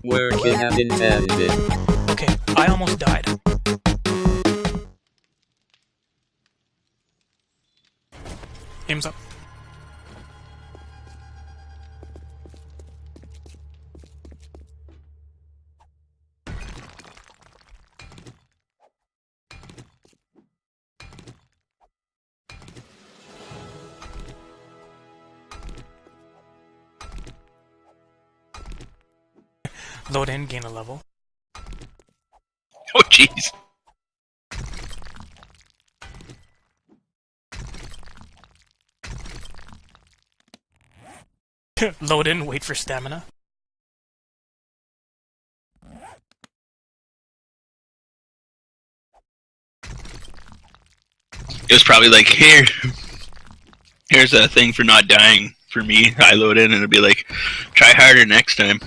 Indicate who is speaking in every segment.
Speaker 1: working as intended.
Speaker 2: Okay, I almost died. Aim's up. Load in, gain a level.
Speaker 3: Oh, jeez.
Speaker 2: Load in, wait for stamina.
Speaker 3: It was probably like, here's a thing for not dying for me. I load in and it'll be like, try harder next time.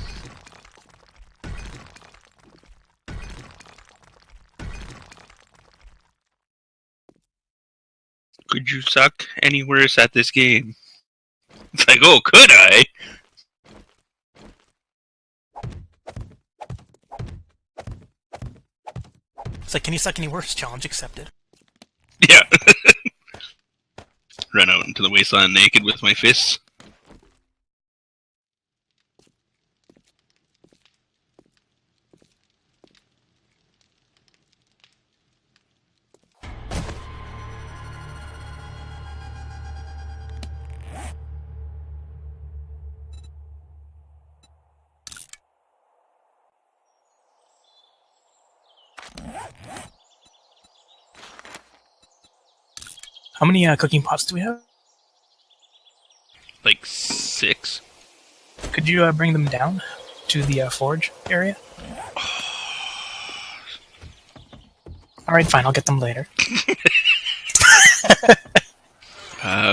Speaker 3: Could you suck any worse at this game? It's like, oh, could I?
Speaker 2: It's like, can you suck any worse? Challenge accepted.
Speaker 3: Yeah. Run out into the wasteland naked with my fists.
Speaker 2: How many cooking pots do we have?
Speaker 3: Like 6.
Speaker 2: Could you bring them down to the forge area? Alright, fine, I'll get them later.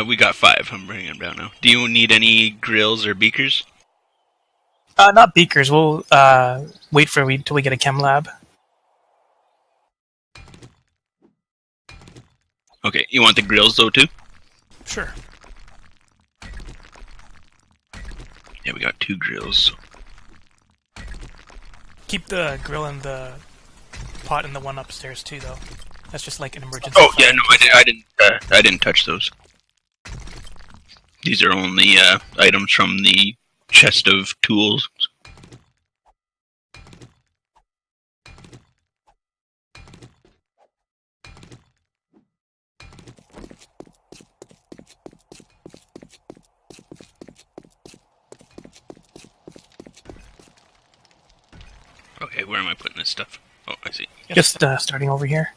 Speaker 3: We got 5. I'm bringing them down now. Do you need any grills or beakers?
Speaker 2: Not beakers, we'll wait till we get a chem lab.
Speaker 3: Okay, you want the grills though too?
Speaker 2: Sure.
Speaker 3: Yeah, we got 2 grills.
Speaker 2: Keep the grill and the pot in the one upstairs too, though. That's just like an emergency.
Speaker 3: Oh yeah, no, I didn't touch those. These are only items from the chest of tools. Okay, where am I putting this stuff? Oh, I see.
Speaker 2: Just starting over here.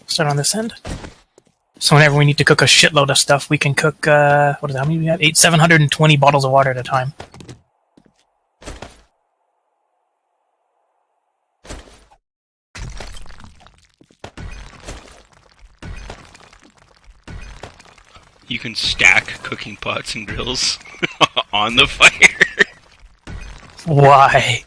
Speaker 2: Start on this end. So whenever we need to cook a shitload of stuff, we can cook, what is that, how many we have? 720 bottles of water at a time.
Speaker 3: You can stack cooking pots and grills on the fire.
Speaker 2: Why?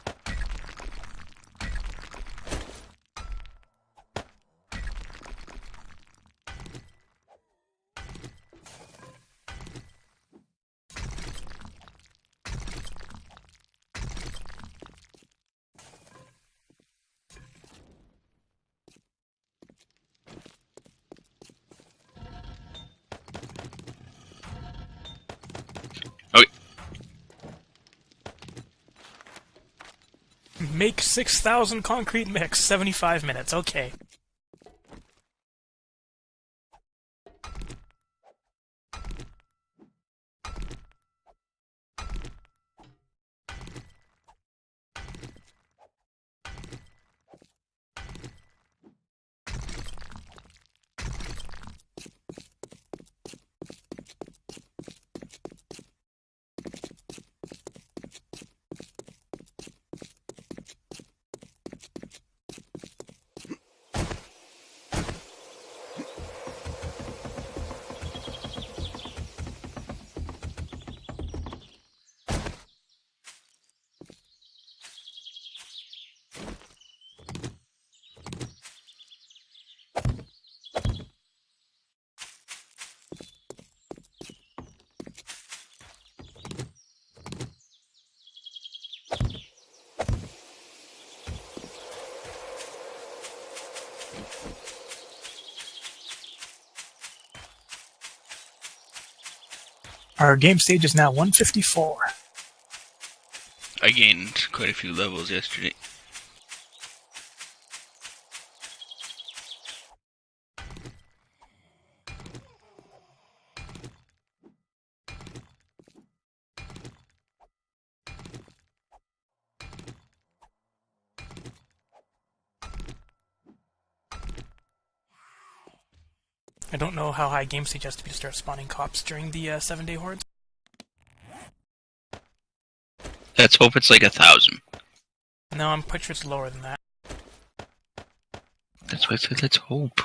Speaker 3: Okay.
Speaker 2: Make 6,000 concrete mix, 75 minutes, okay. Our game stage is now 154.
Speaker 3: I gained quite a few levels yesterday.
Speaker 2: I don't know how high game stage has to be to start spawning cops during the 7-day hordes.
Speaker 3: Let's hope it's like 1,000.
Speaker 2: No, I'm pretty sure it's lower than that.
Speaker 3: That's why I said let's hope.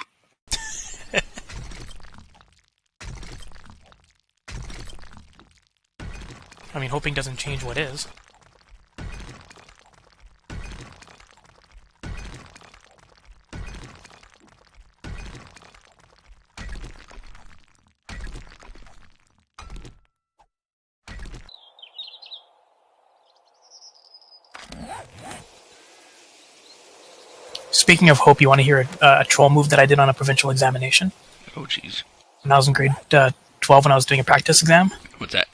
Speaker 2: I mean, hoping doesn't change what is. Speaking of hope, you want to hear a troll move that I did on a provincial examination?
Speaker 3: Oh, jeez.
Speaker 2: When I was in grade 12, when I was doing a practice exam.
Speaker 3: What's that?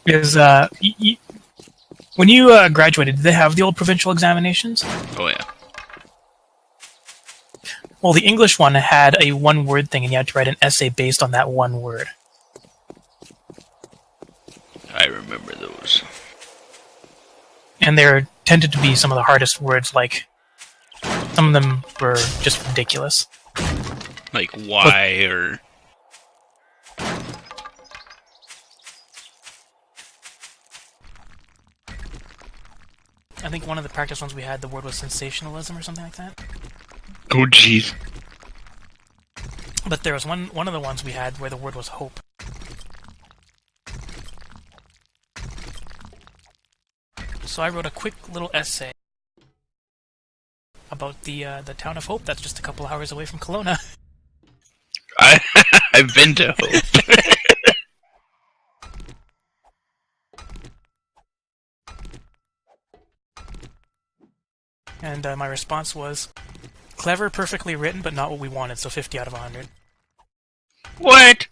Speaker 2: Is when you graduated, did they have the old provincial examinations?
Speaker 3: Oh, yeah.
Speaker 2: Well, the English one had a one-word thing, and you had to write an essay based on that one word.
Speaker 3: I remember those.
Speaker 2: And there tended to be some of the hardest words, like, some of them were just ridiculous.
Speaker 3: Like, why, or...
Speaker 2: I think one of the practice ones we had, the word was sensationalism or something like that.
Speaker 3: Oh, jeez.
Speaker 2: But there was one of the ones we had where the word was hope. So I wrote a quick little essay about the town of Hope. That's just a couple hours away from Kelowna.
Speaker 3: I've been to Hope.
Speaker 2: And my response was, clever, perfectly written, but not what we wanted, so 50 out of 100.
Speaker 3: What?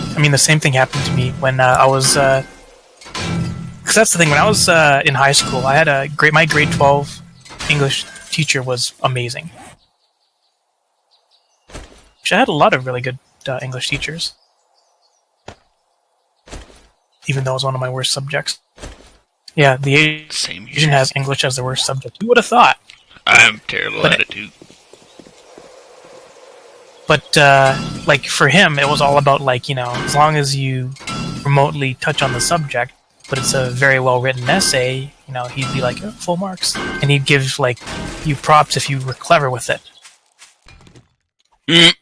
Speaker 2: I mean, the same thing happened to me when I was... Because that's the thing, when I was in high school, I had my grade 12 English teacher was amazing. Actually, I had a lot of really good English teachers. Even though it was one of my worst subjects. Yeah, the
Speaker 3: Same here.
Speaker 2: Asian has English as the worst subject. Who would have thought?
Speaker 3: I'm terrible at it, too.
Speaker 2: But, like, for him, it was all about, like, you know, as long as you remotely touch on the subject, but it's a very well-written essay, you know, he'd be like, oh, full marks. And he'd give, like, you props if you were clever with it.
Speaker 3: Mm.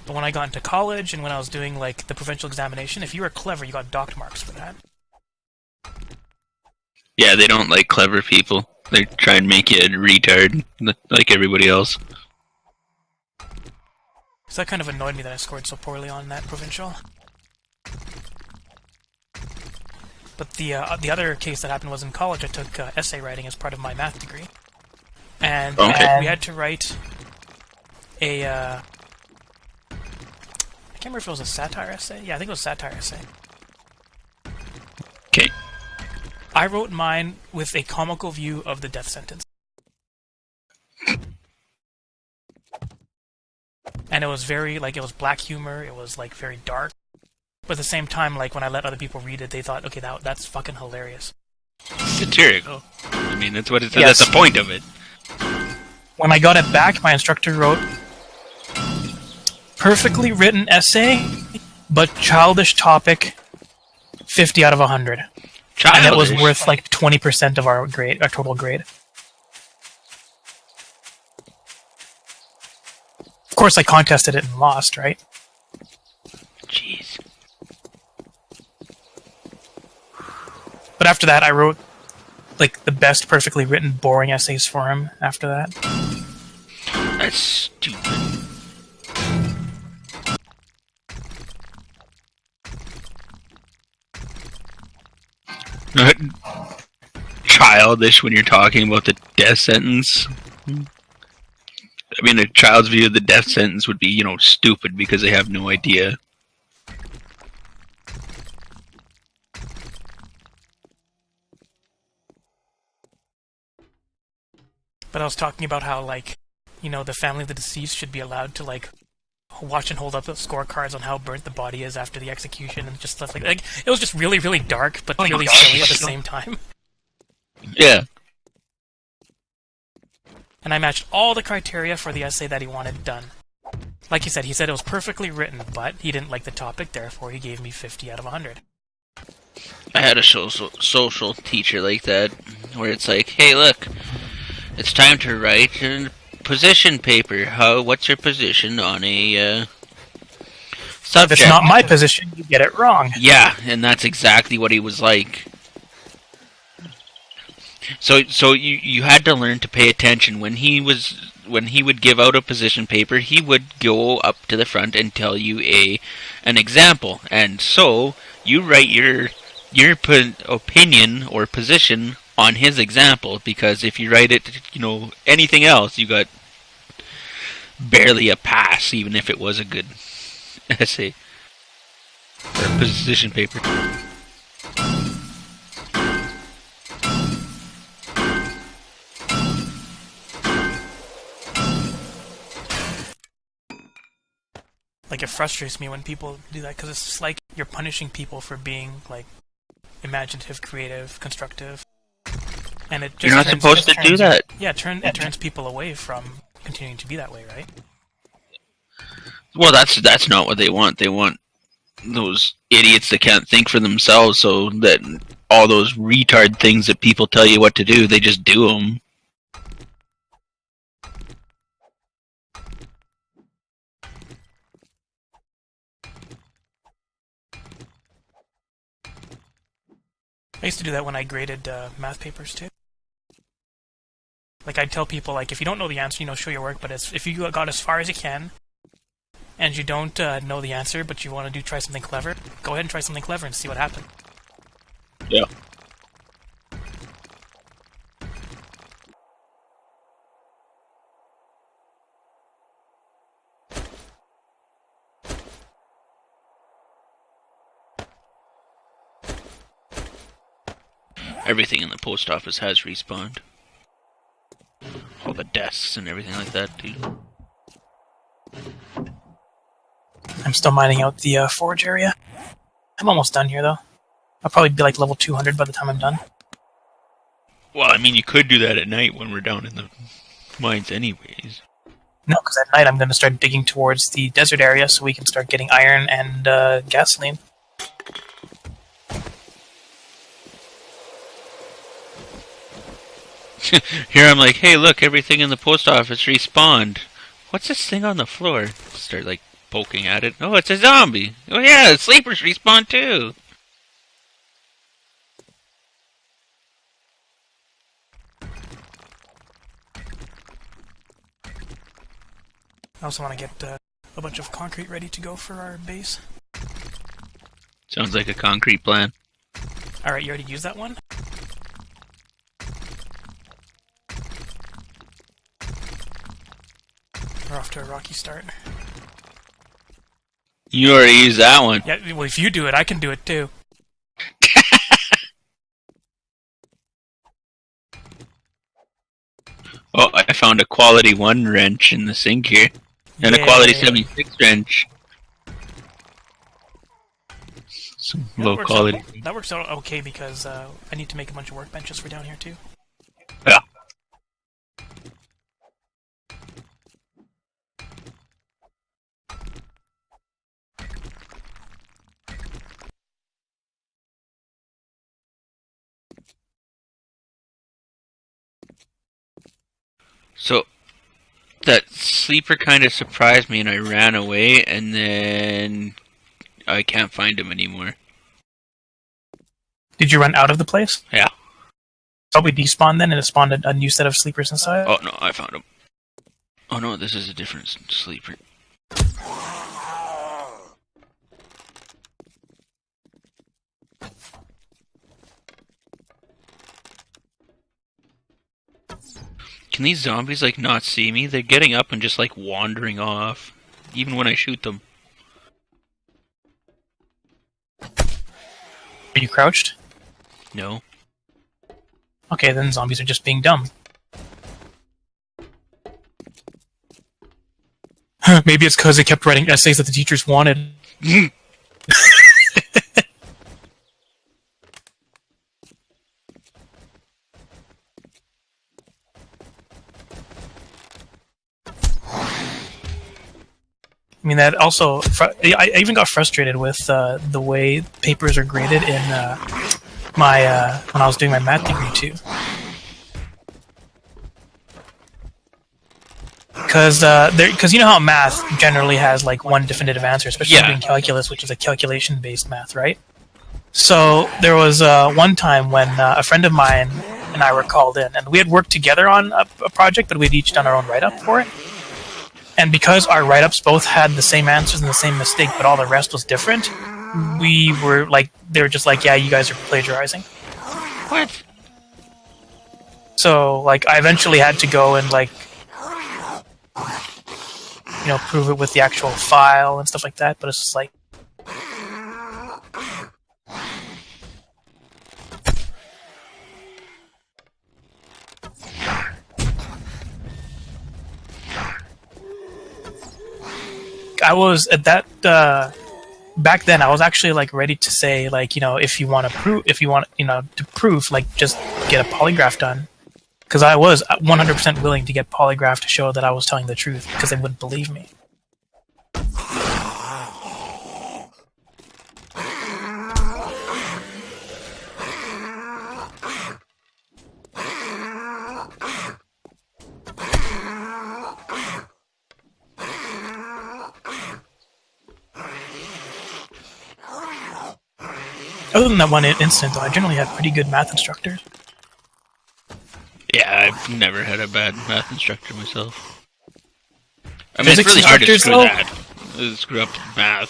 Speaker 2: But when I got into college and when I was doing, like, the provincial examination, if you were clever, you got docked marks for that.
Speaker 3: Yeah, they don't like clever people. They try and make you a retard, like everybody else.
Speaker 2: So that kind of annoyed me that I scored so poorly on that provincial. But the other case that happened was in college. I took essay writing as part of my math degree. And
Speaker 3: Okay.
Speaker 2: we had to write a... I can't remember if it was a satire essay. Yeah, I think it was a satire essay.
Speaker 3: Okay.
Speaker 2: I wrote mine with a comical view of the death sentence. And it was very, like, it was black humor, it was, like, very dark. But at the same time, like, when I let other people read it, they thought, okay, that's fucking hilarious.
Speaker 3: Satirical. I mean, that's what it says.
Speaker 2: Yes.
Speaker 3: That's the point of it.
Speaker 2: When I got it back, my instructor wrote, perfectly written essay, but childish topic, 50 out of 100.
Speaker 3: Childish.
Speaker 2: And it was worth, like, 20% of our total grade. Of course, I contested it and lost, right?
Speaker 3: Jeez.
Speaker 2: But after that, I wrote, like, the best perfectly written, boring essays for him after that.
Speaker 3: That's stupid. childish when you're talking about the death sentence. I mean, a child's view of the death sentence would be, stupid because they have no idea.
Speaker 2: But I was talking about how, the family of the deceased should be allowed to, watch and hold up the scorecards on how burnt the body is after the execution and just stuff like that. It was just really, really dark, but really silly at the same time.
Speaker 3: Yeah.
Speaker 2: And I matched all the criteria for the essay that he wanted done. Like he said it was perfectly written, but he didn't like the topic, therefore he gave me 50 out of 100.
Speaker 3: I had a social teacher like that, where it's like, hey, look, it's time to write a position paper. What's your position on a subject?
Speaker 2: If it's not my position, you get it wrong.
Speaker 3: Yeah, and that's exactly what he was like. So you had to learn to pay attention when he would give out a position paper. He would go up to the front and tell you an example, and so you write your opinion or position on his example, because if you write it, anything else, you got barely a pass, even if it was a good essay or position paper.
Speaker 2: It frustrates me when people do that, because it's just like you're punishing people for being, imaginative, creative, constructive. And it just
Speaker 3: You're not supposed to do that.
Speaker 2: Yeah, it turns people away from continuing to be that way, right?
Speaker 3: Well, that's not what they want. They want those idiots that can't think for themselves, so that all those retard things that people tell you what to do, they just do them.
Speaker 2: I used to do that when I graded math papers too. I'd tell people, if you don't know the answer, show your work, but if you got as far as you can, and you don't know the answer, but you want to try something clever, go ahead and try something clever and see what happens.
Speaker 3: Yeah. Everything in the post office has respawned. All the desks and everything like that, too.
Speaker 2: I'm still mining out the forge area. I'm almost done here, though. I'll probably be level 200 by the time I'm done.
Speaker 3: Well, I mean, you could do that at night when we're down in the mines anyways.
Speaker 2: No, because at night I'm going to start digging towards the desert area so we can start getting iron and gasoline.
Speaker 3: Here I'm like, hey, look, everything in the post office respawned. What's this thing on the floor? Start, poking at it. Oh, it's a zombie. Oh, yeah, the sleepers respawn, too.
Speaker 2: I also want to get a bunch of concrete ready to go for our base.
Speaker 3: Sounds like a concrete plan.
Speaker 2: Alright, you already used that one? We're off to a rocky start.
Speaker 3: You already used that one.
Speaker 2: Yeah, well, if you do it, I can do it too.
Speaker 3: Oh, I found a quality 1 wrench in the sink here. And a quality 76 wrench. Some low quality.
Speaker 2: That works out okay because I need to make a bunch of workbenches for down here too.
Speaker 3: Yeah. So, that sleeper kind of surprised me and I ran away, and then I can't find him anymore.
Speaker 2: Did you run out of the place?
Speaker 3: Yeah.
Speaker 2: Probably despawned then and it spawned a new set of sleepers inside?
Speaker 3: Oh, no, I found him. Oh no, this is a different sleeper. can these zombies like not see me? They're getting up and just like wandering off, even when I shoot them.
Speaker 2: Are you crouched?
Speaker 3: No.
Speaker 2: Okay, then zombies are just being dumb. Maybe it's because they kept writing essays that the teachers wanted. I mean, that also... I even got frustrated with the way papers are graded in when I was doing my math degree, too. Because you know how math generally has like one definitive answer, especially in calculus, which is a calculation-based math, right? So there was one time when a friend of mine and I were called in, and we had worked together on a project, but we'd each done our own write-up for it. And because our write-ups both had the same answers and the same mistake, but all the rest was different, we were like, they were just like, yeah, you guys are plagiarizing.
Speaker 3: What?
Speaker 2: So, like, I eventually had to go and, like, you know, prove it with the actual file and stuff like that, but it's just like... I was at that back then. I was actually like ready to say, like, you know, if you want to prove, like, just get a polygraph done, because I was 100% willing to get polygraph to show that I was telling the truth, because they wouldn't believe me. Other than that one incident, though, I generally had pretty good math instructors.
Speaker 3: Yeah, I've never had a bad math instructor myself. I mean,
Speaker 2: Physics
Speaker 3: it's really hard to
Speaker 2: instructors,
Speaker 3: screw
Speaker 2: though?
Speaker 3: that. Screw up math.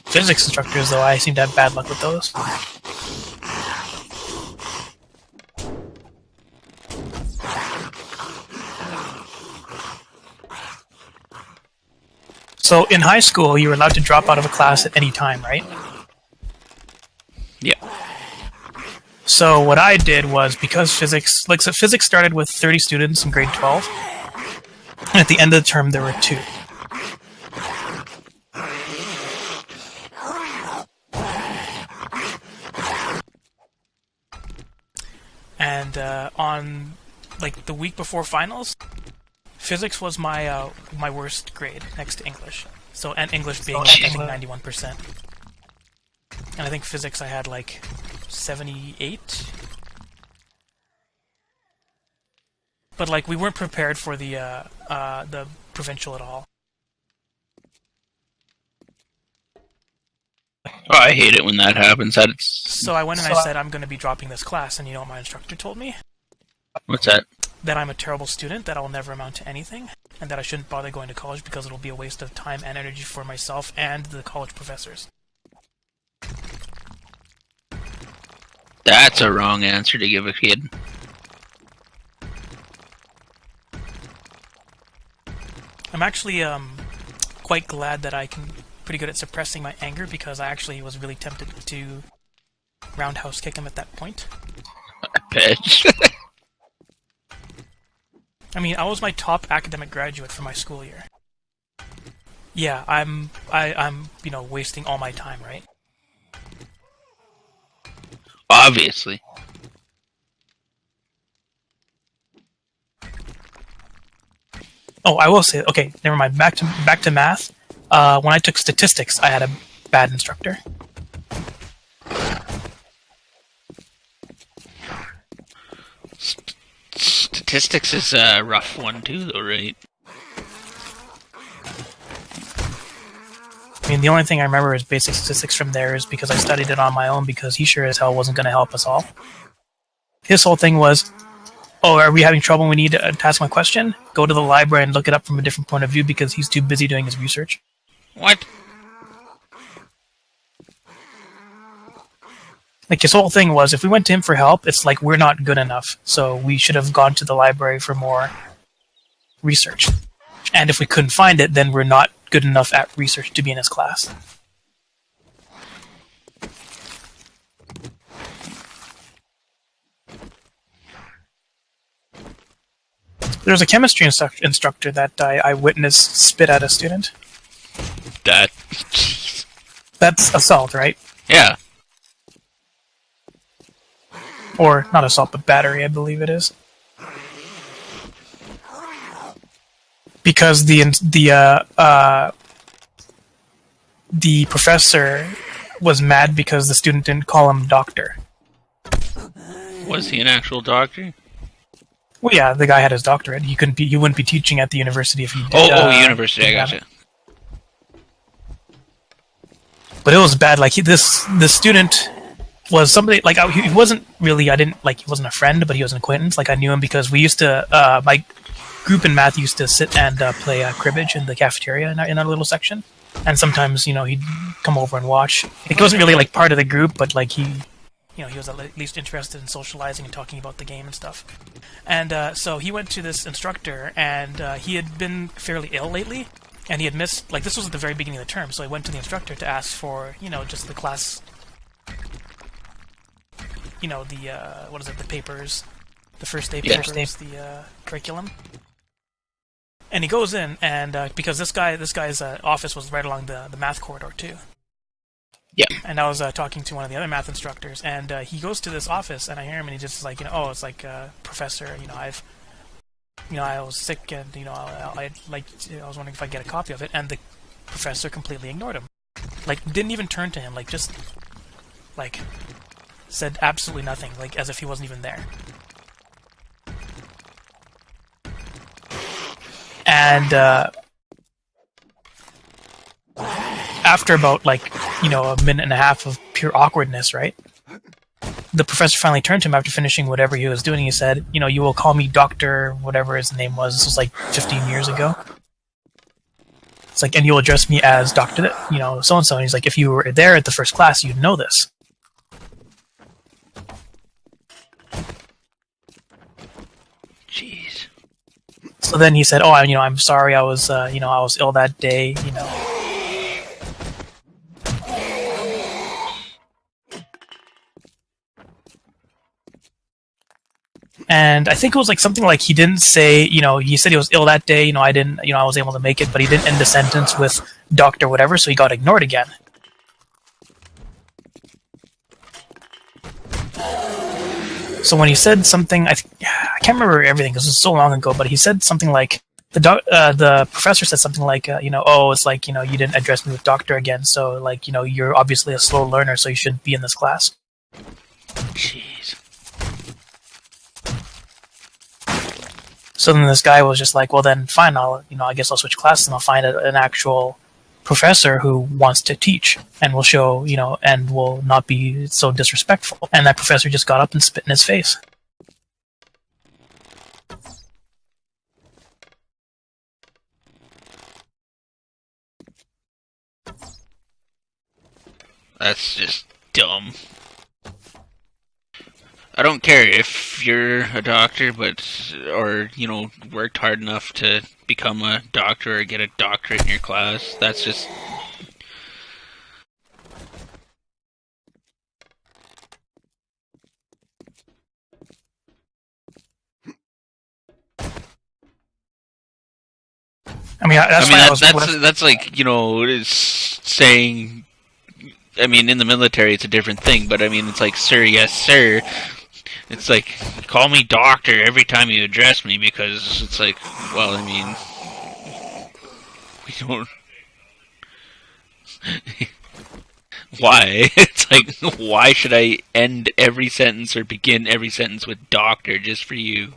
Speaker 2: Physics instructors, though, I seem to have bad luck with those. So, in high school, you were allowed to drop out of a class at any time, right?
Speaker 3: Yeah.
Speaker 2: So what I did was, because physics started with 30 students in grade 12, and at the end of the term there were 2. And on like the week before finals, physics was my my worst grade next to English. So, and English being like, I think 91%. And I think physics I had like 78. But like we weren't prepared for the provincial at all.
Speaker 3: Oh, I hate it when that happens.
Speaker 2: So I went and I said, I'm going to be dropping this class, and you know what my instructor told me?
Speaker 3: What's that?
Speaker 2: That I'm a terrible student, that I'll never amount to anything, and that I shouldn't bother going to college because it'll be a waste of time and energy for myself and the college professors.
Speaker 3: That's a wrong answer to give a kid.
Speaker 2: I'm actually quite glad that I can pretty good at suppressing my anger, because I actually was really tempted to roundhouse kick him at that point.
Speaker 3: I bet.
Speaker 2: I mean, I was my top academic graduate for my school year. Yeah, I'm you know, wasting all my time, right?
Speaker 3: Obviously.
Speaker 2: Oh, I will say, okay, never mind. Back to math. When I took statistics, I had a bad instructor.
Speaker 3: Statistics is a rough one too, though, right?
Speaker 2: I mean, the only thing I remember is basic statistics from there is because I studied it on my own, because he sure as hell wasn't going to help us all. His whole thing was, oh, are we having trouble? We need to ask him a question? Go to the library and look it up from a different point of view, because he's too busy doing his research.
Speaker 3: What?
Speaker 2: Like his whole thing was, if we went to him for help, it's like we're not good enough, so we should have gone to the library for more research. And if we couldn't find it, then we're not good enough at research to be in his class. There was a chemistry instructor that I witnessed spit at a student.
Speaker 3: That.
Speaker 2: That's assault, right?
Speaker 3: Yeah.
Speaker 2: Or not assault, but battery, I believe it is. Because the professor was mad because the student didn't call him doctor.
Speaker 3: Was he an actual doctor?
Speaker 2: Well, yeah, the guy had his doctorate. He wouldn't be teaching at the university if he did.
Speaker 3: University. I gotcha.
Speaker 2: But it was bad. Like the student was somebody like he wasn't really. He wasn't a friend, but he was an acquaintance. Like I knew him because we used to. My group in math used to sit and play cribbage in the cafeteria in our little section. And sometimes, he'd come over and watch. He wasn't really like part of the group, but like he was at least interested in socializing and talking about the game and stuff. And so he went to this instructor, and he had been fairly ill lately, and he had missed, like this was at the very beginning of the term, so he went to the instructor to ask for, just the class, the papers, the first day papers, the curriculum. And he goes in, and because this guy's office was right along the math corridor too.
Speaker 3: Yeah.
Speaker 2: And I was talking to one of the other math instructors, and he goes to this office, and I hear him, and he just like, it's like, professor, I was sick, and I was wondering if I could get a copy of it, and the professor completely ignored him, like didn't even turn to him, like just like said absolutely nothing, like as if he wasn't even there. And after about a minute and a half of pure awkwardness, right? The professor finally turned to him after finishing whatever he was doing. He said, you will call me Dr. whatever his name was. This was like 15 years ago. It's like, and you'll address me as Dr. So-and-so. And he's like, if you were there at the first class, you'd know this.
Speaker 3: Jeez.
Speaker 2: So then he said, I'm sorry, I was ill that day, And I think it was like something like he didn't say, he said he was ill that day, I was able to make it, but he didn't end the sentence with doctor whatever, so he got ignored again. So when he said something, I can't remember everything because it was so long ago, but he said something like, the professor said something like, it's like, you didn't address me with doctor again, so like, you're obviously a slow learner, so you shouldn't be in this class.
Speaker 3: Jeez.
Speaker 2: So then this guy was just like, well then fine, I guess I'll switch classes and I'll find an actual professor who wants to teach and will show, and will not be so disrespectful. And that professor just got up and spit in his face.
Speaker 3: That's just dumb. I don't care if you're a doctor, or worked hard enough to become a doctor or get a doctorate in your class. That's just... that's like, it's saying... I mean, in the military, it's a different thing, but I mean, it's like, sir, yes, sir. It's like, call me doctor every time you address me, because it's like, well, I mean, we don't... Why? It's like, why should I end every sentence or begin every sentence with doctor just for you?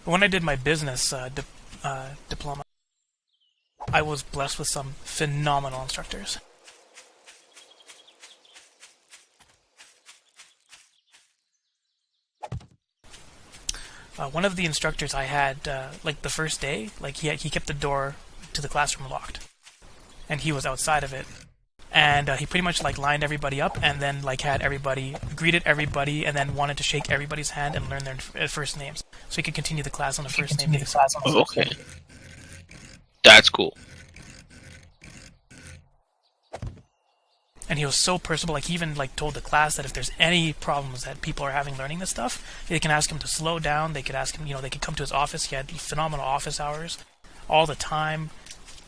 Speaker 2: When I did my business diploma, I was blessed with some phenomenal instructors. One of the instructors I had, like the first day, like he kept the door to the classroom locked, and he was outside of it. And he pretty much like lined everybody up, and then like had everybody greeted everybody, and then wanted to shake everybody's hand and learn their first names, so he could continue the class on the first name basis.
Speaker 3: Oh, okay, that's cool.
Speaker 2: And he was so personable. Like he even like told the class that if there's any problems that people are having learning this stuff, they can ask him to slow down. They could ask him, they could come to his office. He had phenomenal office hours, all the time.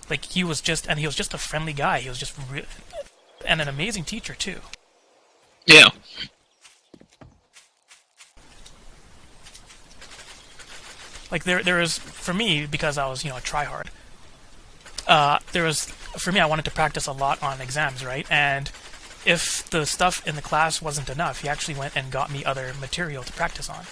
Speaker 2: Like he was just a friendly guy. He was just and an amazing teacher too.
Speaker 3: Yeah.
Speaker 2: Like there was, for me, because I was a tryhard. There was, for me, I wanted to practice a lot on exams, right? And if the stuff in the class wasn't enough, he actually went and got me other material to practice on.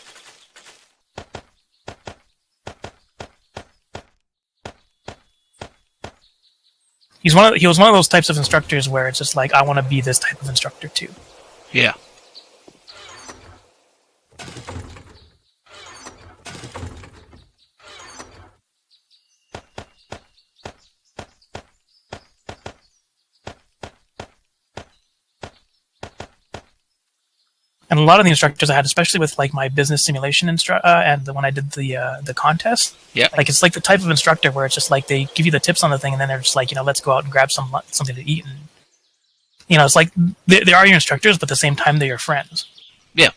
Speaker 2: He was one of those types of instructors where it's just like, I want to be this type of instructor too.
Speaker 3: Yeah.
Speaker 2: And a lot of the instructors I had, especially with like my business simulation and when I did the contest,
Speaker 3: Yeah.
Speaker 2: like it's like the type of instructor where it's just like they give you the tips on the thing, and then they're just like, let's go out and grab something to eat, and it's like they are your instructors, but at the same time they're your friends.
Speaker 3: Yeah.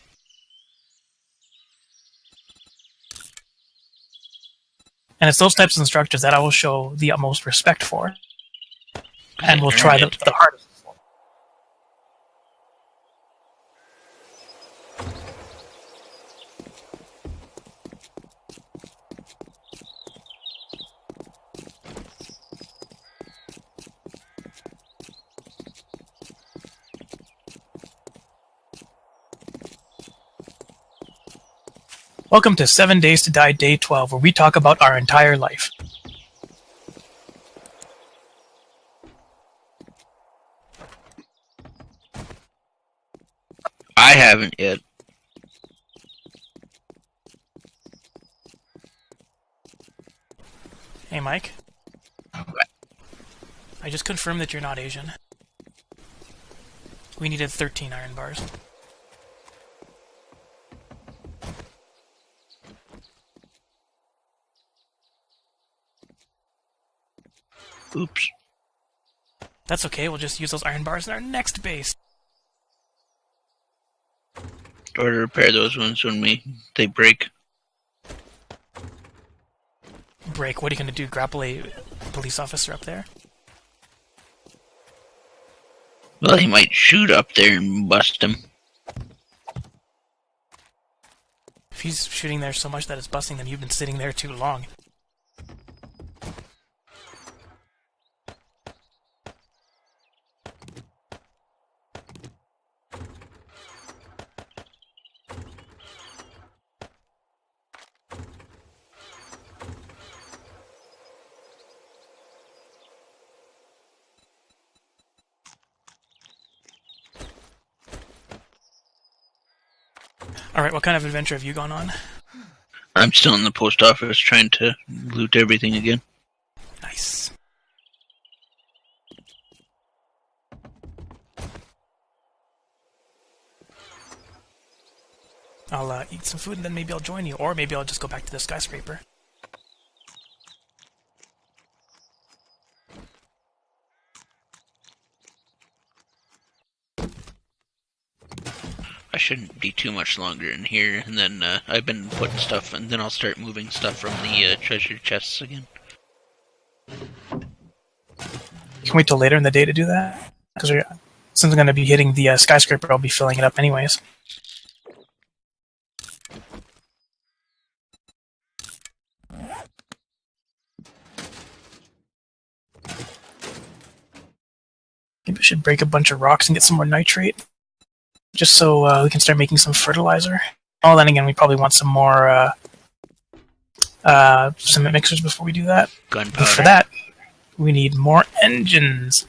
Speaker 2: And it's those types of instructors that I will show the utmost respect for, and will try the hardest. Welcome to 7 Days to Die Day 12, where we talk about our entire life.
Speaker 3: I haven't yet.
Speaker 2: Hey, Mike. I just confirmed that you're not Asian. We needed 13 iron bars.
Speaker 3: Oops.
Speaker 2: That's okay, we'll just use those iron bars in our next base.
Speaker 3: Or to repair those ones when they break.
Speaker 2: Break? What are you going to do, grapple a police officer up there?
Speaker 3: Well, he might shoot up there and bust him.
Speaker 2: If he's shooting there so much that it's busting them, you've been sitting there too long. Alright, what kind of adventure have you gone on?
Speaker 3: I'm still in the post office trying to loot everything again.
Speaker 2: Nice. I'll eat some food and then maybe I'll join you, or maybe I'll just go back to the skyscraper.
Speaker 3: I shouldn't be too much longer in here, and then I've been putting stuff, and then I'll start moving stuff from the treasure chests again.
Speaker 2: Can we wait till later in the day to do that? Because since I'm going to be hitting the skyscraper, I'll be filling it up anyways. Maybe I should break a bunch of rocks and get some more nitrate, just so we can start making some fertilizer. Oh, then again, we probably want some more cement mixers before we do that. But for
Speaker 3: Gunpowder.
Speaker 2: that, we need more engines.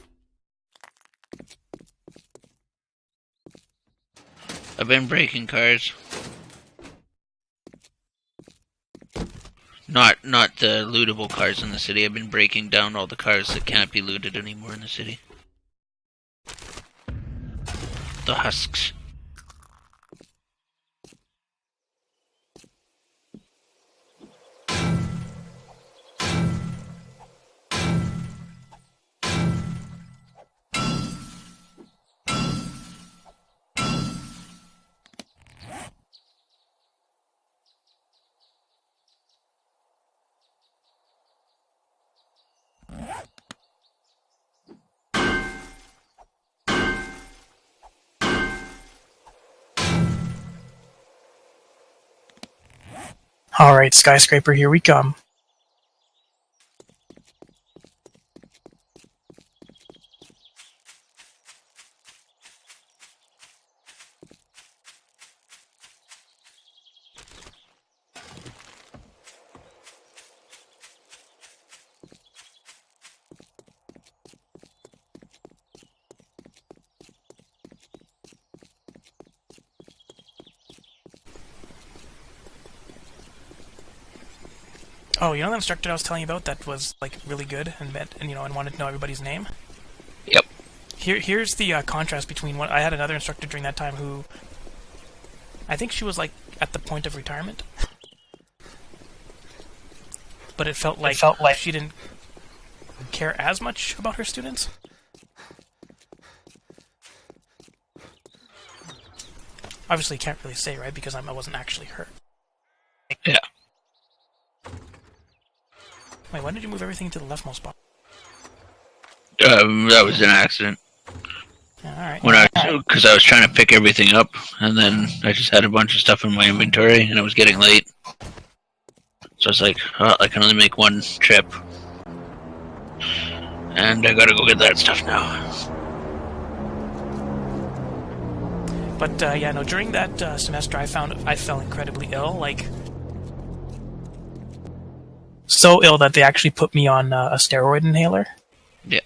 Speaker 3: I've been breaking cars. Not the lootable cars in the city. I've been breaking down all the cars that can't be looted anymore in the city. The husks.
Speaker 2: Alright, skyscraper, here we come. Oh, you know the instructor I was telling you about that was like really good and wanted to know everybody's name?
Speaker 3: Yep.
Speaker 2: Here's the contrast between what I had another instructor during that time who I think she was like at the point of retirement, but it felt like she didn't care as much about her students. Obviously, can't really say, right? Because I wasn't actually her.
Speaker 3: Yeah.
Speaker 2: Wait, why did you move everything to the leftmost spot?
Speaker 3: That was an accident.
Speaker 2: Yeah, alright.
Speaker 3: Because I was trying to pick everything up, and then I just had a bunch of stuff in my inventory, and it was getting late. So I was like, oh, I can only make one trip. And I gotta go get that stuff now.
Speaker 2: But yeah, no, during that semester I fell incredibly ill, like so ill that they actually put me on a steroid inhaler.
Speaker 3: Yeah.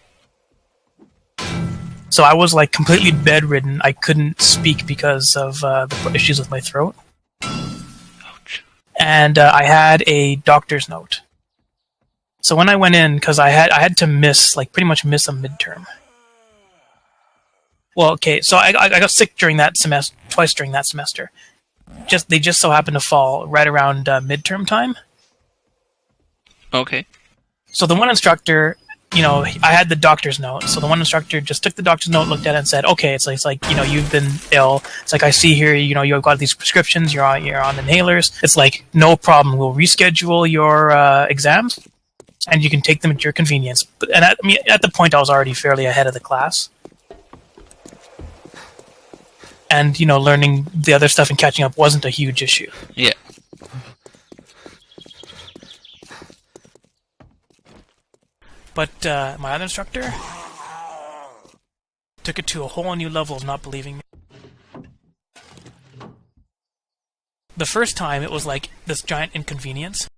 Speaker 2: So I was like completely bedridden. I couldn't speak because of the issues with my throat.
Speaker 3: Ouch.
Speaker 2: And I had a doctor's note. So when I went in, because I had to pretty much miss a midterm. Well, okay, so I got sick during that semester, twice during that semester. They just so happened to fall right around midterm time.
Speaker 3: Okay.
Speaker 2: So the one instructor, I had the doctor's note. So the one instructor just took the doctor's note, looked at it, and said, "Okay, it's like you've been ill. It's like I see here, you've got these prescriptions. You're on inhalers. It's like no problem. We'll reschedule your exams, and you can take them at your convenience." And at the point, I was already fairly ahead of the class. And, learning the other stuff and catching up wasn't a huge issue.
Speaker 3: Yeah.
Speaker 2: But my other instructor took it to a whole new level of not believing me. The first time, it was like this giant inconvenience.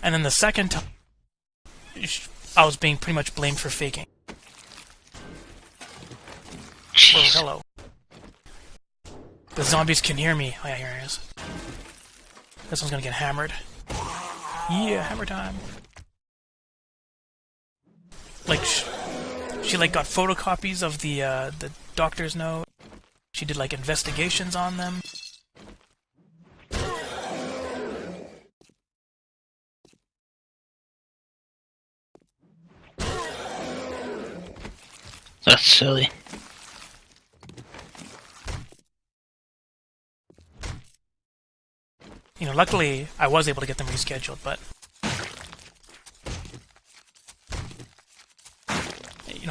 Speaker 2: And then the second time, I was being pretty much blamed for faking. Whoa, hello. The zombies can hear me. Oh yeah, here it is. This one's gonna get hammered. Yeah, hammer time. Like, she got photocopies of the doctor's note. She did investigations on them.
Speaker 3: That's silly.
Speaker 2: Luckily, I was able to get them rescheduled, but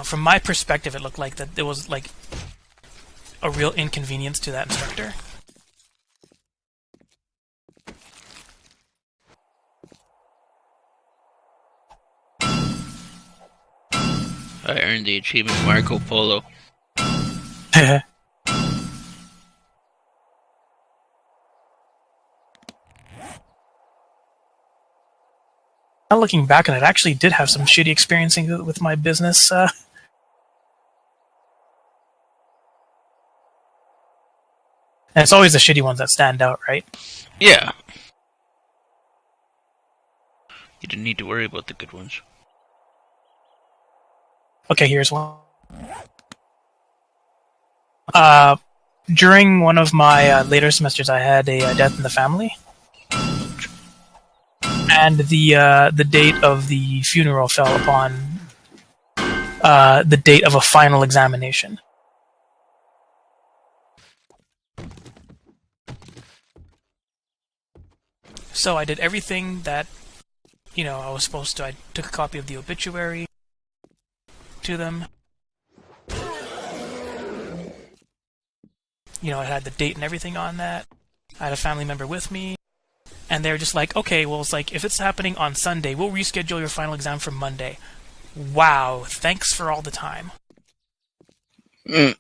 Speaker 2: from my perspective, it looked like that there was a real inconvenience to that instructor.
Speaker 3: I earned the achievement Marco Polo.
Speaker 2: Now looking back on it, I actually did have some shitty experiencing with my business. And it's always the shitty ones that stand out, right?
Speaker 3: Yeah. You didn't need to worry about the good ones.
Speaker 2: Okay, here's one. During one of my later semesters, I had a death in the family, and the date of the funeral fell upon the date of a final examination. So I did everything that I was supposed to. I took a copy of the obituary to them. It had the date and everything on that. I had a family member with me. And they were just like, okay, well, it's like, if it's happening on Sunday, we'll reschedule your final exam for Monday. Wow, thanks for all the time.
Speaker 3: Mm.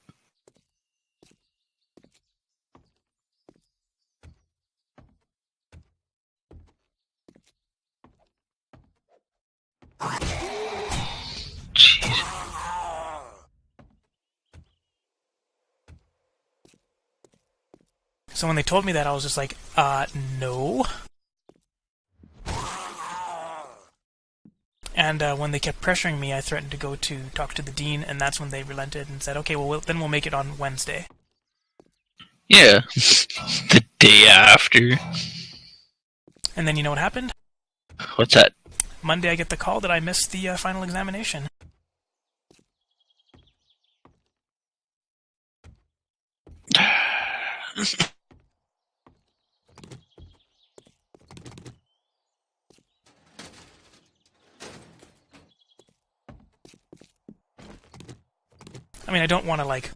Speaker 3: Jeez.
Speaker 2: So when they told me that, I was just like, no. And when they kept pressuring me, I threatened to go to talk to the dean, and that's when they relented and said, okay, well, then we'll make it on Wednesday.
Speaker 3: Yeah. The day after.
Speaker 2: And then you know what happened?
Speaker 3: What's that?
Speaker 2: Monday I get the call that I missed the final examination. I mean, I don't want to,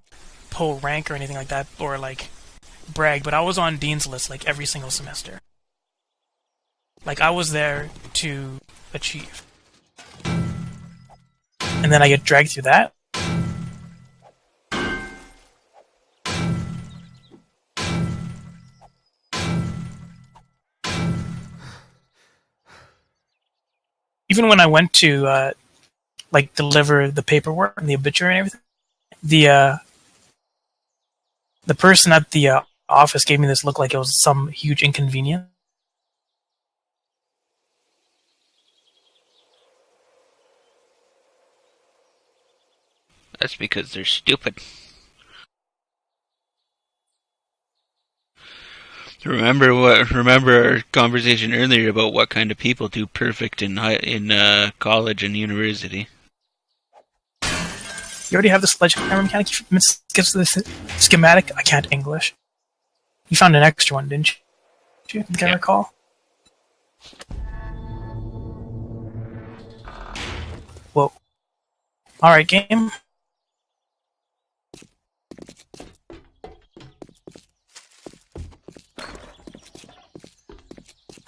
Speaker 2: pull rank or anything like that, or, brag, but I was on Dean's List, every single semester. I was there to achieve. And then I get dragged through that? Even when I went to, deliver the paperwork and the obituary and everything, the person at the office gave me this look like it was some huge inconvenience.
Speaker 3: That's because they're stupid. Remember our conversation earlier about what kind of people do perfect in college and university.
Speaker 2: You already have the sledgehammer mechanic. Gets the schematic. I can't English. You found an extra one, didn't you? Can I recall? Whoa. Alright, game.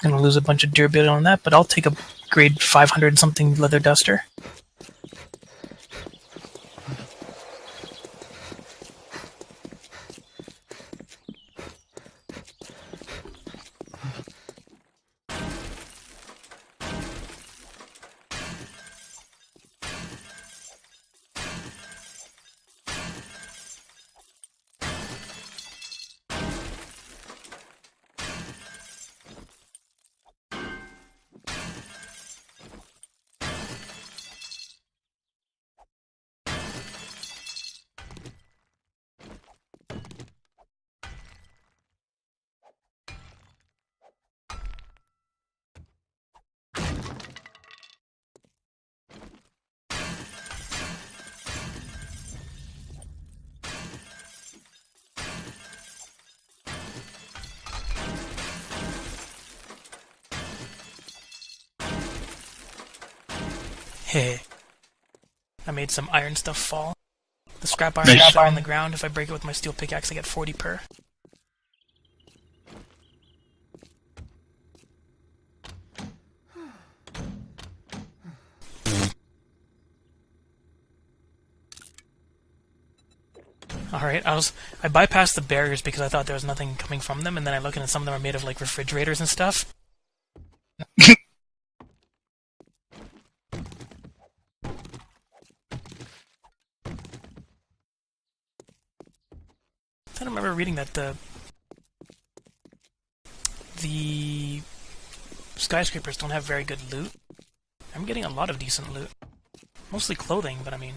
Speaker 2: I'm gonna lose a bunch of durability on that, but I'll take a grade 500 something leather duster. Hey, I made some iron stuff fall. The scrap iron fell on the ground. If I break it with my steel pickaxe, I get 40 per. Alright, I bypassed the barriers because I thought there was nothing coming from them, and then I look and some of them are made of refrigerators and stuff. I don't remember reading that the skyscrapers don't have very good loot. I'm getting a lot of decent loot. Mostly clothing, but I mean...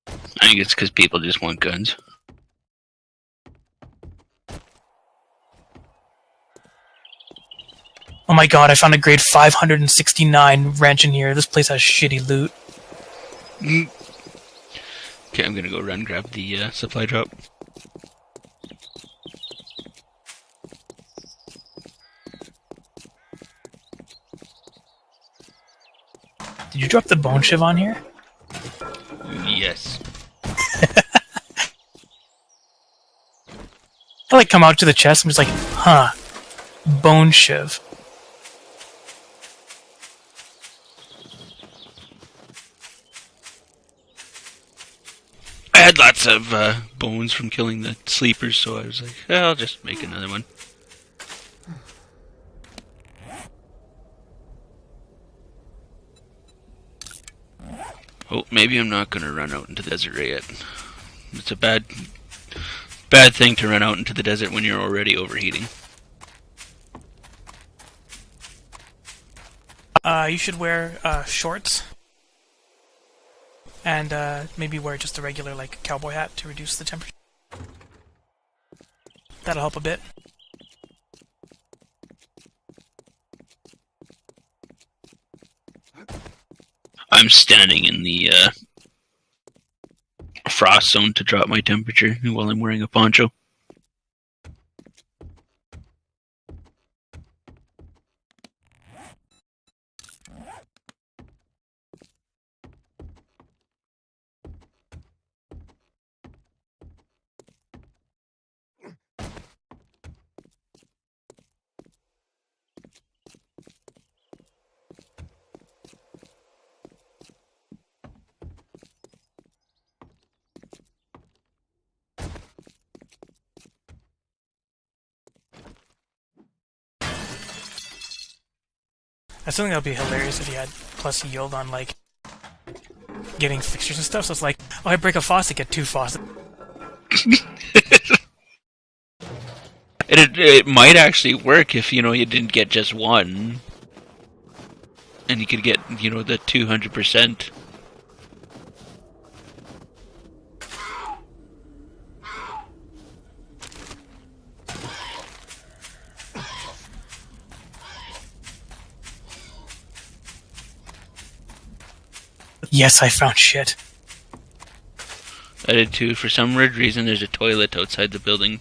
Speaker 3: I think it's because people just want guns.
Speaker 2: Oh my god, I found a grade 569 wrench in here. This place has shitty loot.
Speaker 3: Okay, I'm gonna go run grab the supply drop.
Speaker 2: Did you drop the bone shiv on here?
Speaker 3: Yes.
Speaker 2: I like come out to the chest and just like, huh, bone shiv.
Speaker 3: I had lots of bones from killing the sleepers, so I was like, I'll just make another one. Oh, maybe I'm not gonna run out into the desert yet. It's a bad thing to run out into the desert when you're already overheating.
Speaker 2: You should wear shorts. And maybe wear just a regular like cowboy hat to reduce the temperature. That'll help a bit.
Speaker 3: I'm standing in the frost zone to drop my temperature while I'm wearing a poncho.
Speaker 2: I still think that would be hilarious if you had plus yield on like getting fixtures and stuff. So it's like, oh, I break a faucet, get 2 faucets.
Speaker 3: It might actually work if, you didn't get just one. And you could get, the 200%.
Speaker 2: Yes, I found shit.
Speaker 3: I did too. For some weird reason, there's a toilet outside the building.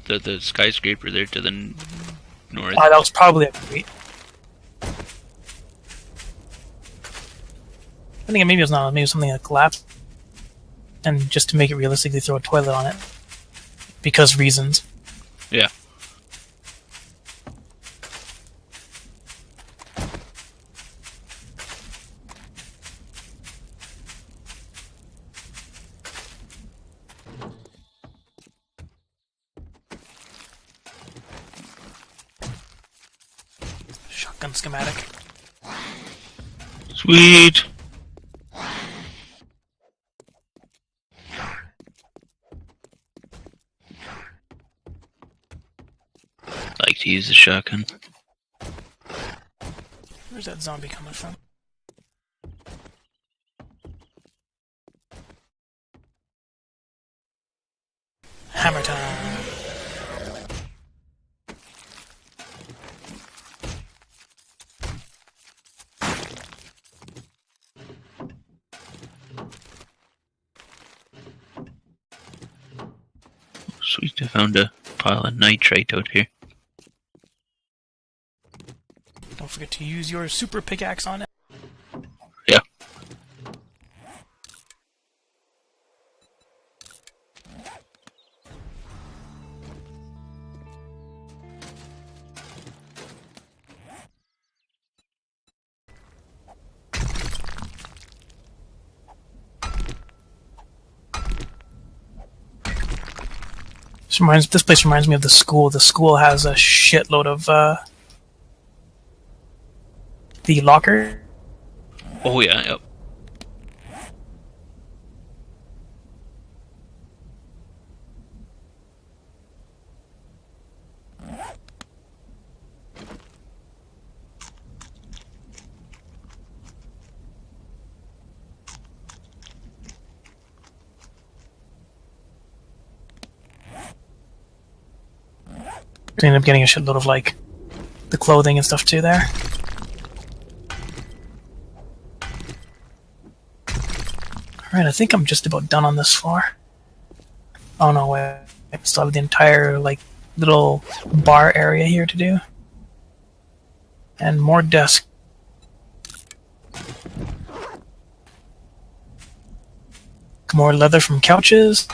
Speaker 3: The skyscraper there to the north.
Speaker 2: Oh, that was probably a great. I think maybe it was not. Maybe it was something that collapsed. And just to make it realistic, they throw a toilet on it. Because reasons.
Speaker 3: Yeah.
Speaker 2: Shotgun schematic.
Speaker 3: Sweet. Like to use the shotgun.
Speaker 2: Where's that zombie coming from? Hammer time.
Speaker 3: Sweet, I found a pile of nitrite out here.
Speaker 2: Don't forget to use your super pickaxe on it.
Speaker 3: Yeah.
Speaker 2: This place reminds me of the school. The school has a shitload of the locker.
Speaker 3: Oh yeah, yep.
Speaker 2: I ended up getting a shitload of like the clothing and stuff too there. Alright, I think I'm just about done on this floor. Oh no, wait. I still have the entire like little bar area here to do. And more desks. More leather from couches.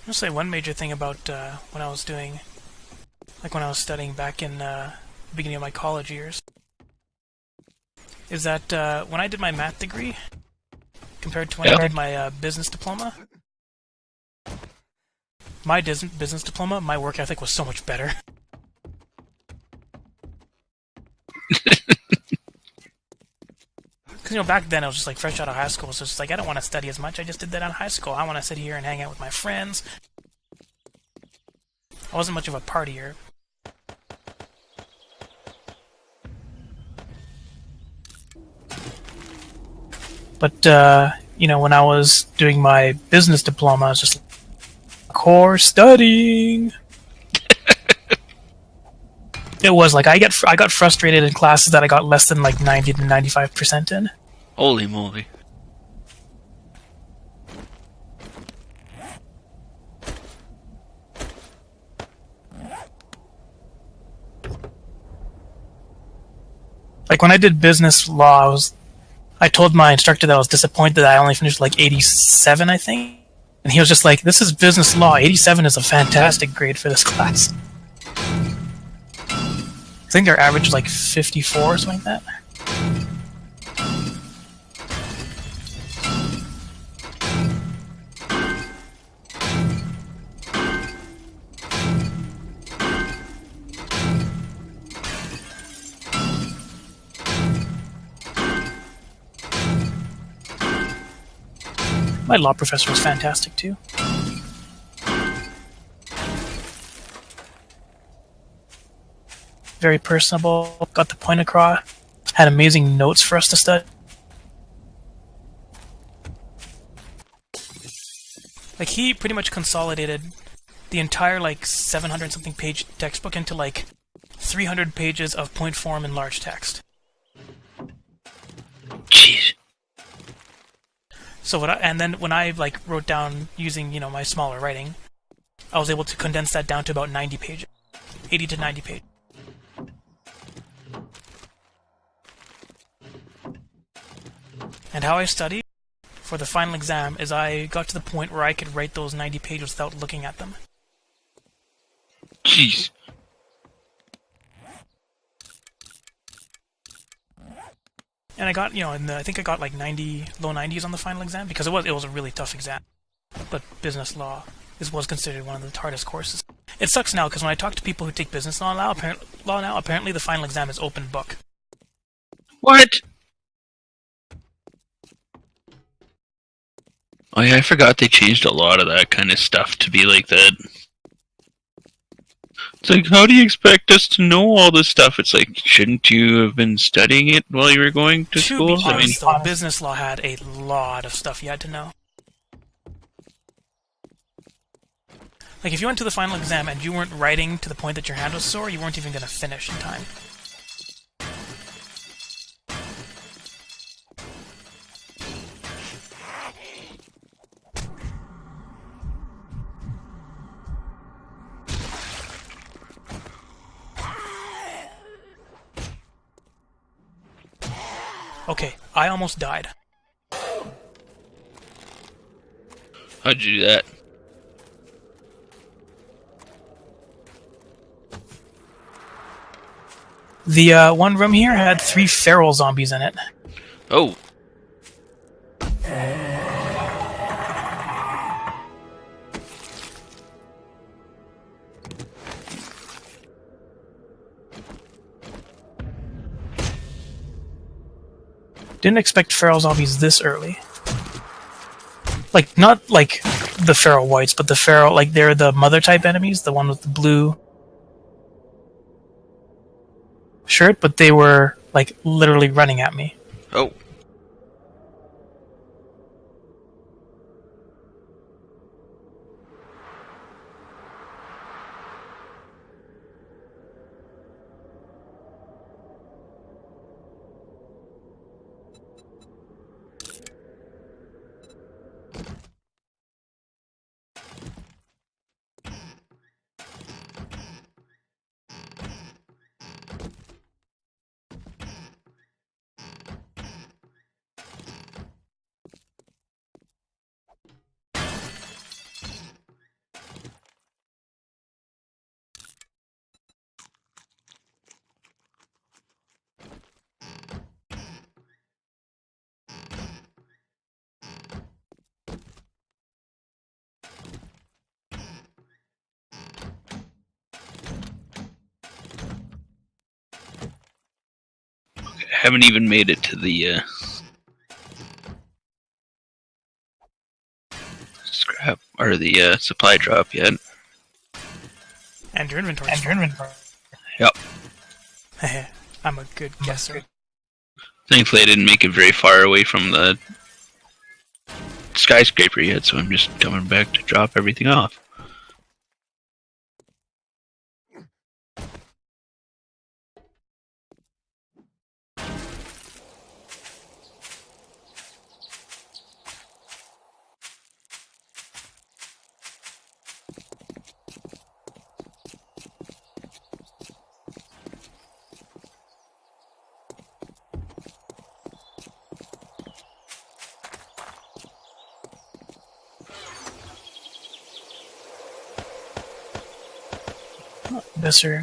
Speaker 2: I'll say one major thing about when I was doing, like when I was studying back in the beginning of my college years, is that when I did my math degree, compared to when I did my business diploma, my business diploma, my work ethic was so much better. Because, back then I was just like fresh out of high school, so it's just like, I don't want to study as much. I just did that in high school. I want to sit here and hang out with my friends. I wasn't much of a partier. But, when I was doing my business diploma, I was just like, core studying. It was like I got frustrated in classes that I got less than like 90 to 95% in.
Speaker 3: Holy moly.
Speaker 2: Like when I did business law, I told my instructor that I was disappointed that I only finished like 87, I think. And he was just like, this is business law. 87 is a fantastic grade for this class. I think their average was like 54 or something like that. My law professor was fantastic too. Very personable, got the point across, had amazing notes for us to study. Like, he pretty much consolidated the entire, like, 700-something page textbook into, like, 300 pages of point form in large text.
Speaker 3: Jeez.
Speaker 2: So then when I, like, wrote down using, my smaller writing, I was able to condense that down to about 90 pages. 80 to 90 pages. And how I studied for the final exam is I got to the point where I could write those 90 pages without looking at them.
Speaker 3: Jeez.
Speaker 2: And I got, I think I got like low 90s on the final exam because it was a really tough exam. But business law was considered one of the hardest courses. It sucks now because when I talk to people who take business law now, apparently the final exam is open book.
Speaker 3: What? Oh yeah, I forgot they changed a lot of that kind of stuff to be like that. It's like, how do you expect us to know all this stuff? It's like, shouldn't you have been studying it while you were going to school?
Speaker 2: To be honest, though, business law had a lot of stuff you had to know. Like, if you went to the final exam and you weren't writing to the point that your hand was sore, you weren't even going to finish in time. Okay, I almost died.
Speaker 3: How'd you do that?
Speaker 2: The one room here had 3 feral zombies in it.
Speaker 3: Oh,
Speaker 2: Didn't expect feral zombies this early. Like, not like the feral whites, but the feral, like, they're the mother type enemies, the one with the blue shirt, but they were, like, literally running at me.
Speaker 3: oh. Haven't even made it to the scrap or the supply drop yet.
Speaker 2: And your inventory.
Speaker 3: Yep.
Speaker 2: I'm a good guesser.
Speaker 3: Thankfully, I didn't make it very far away from the skyscraper yet, so I'm just coming back to drop everything off.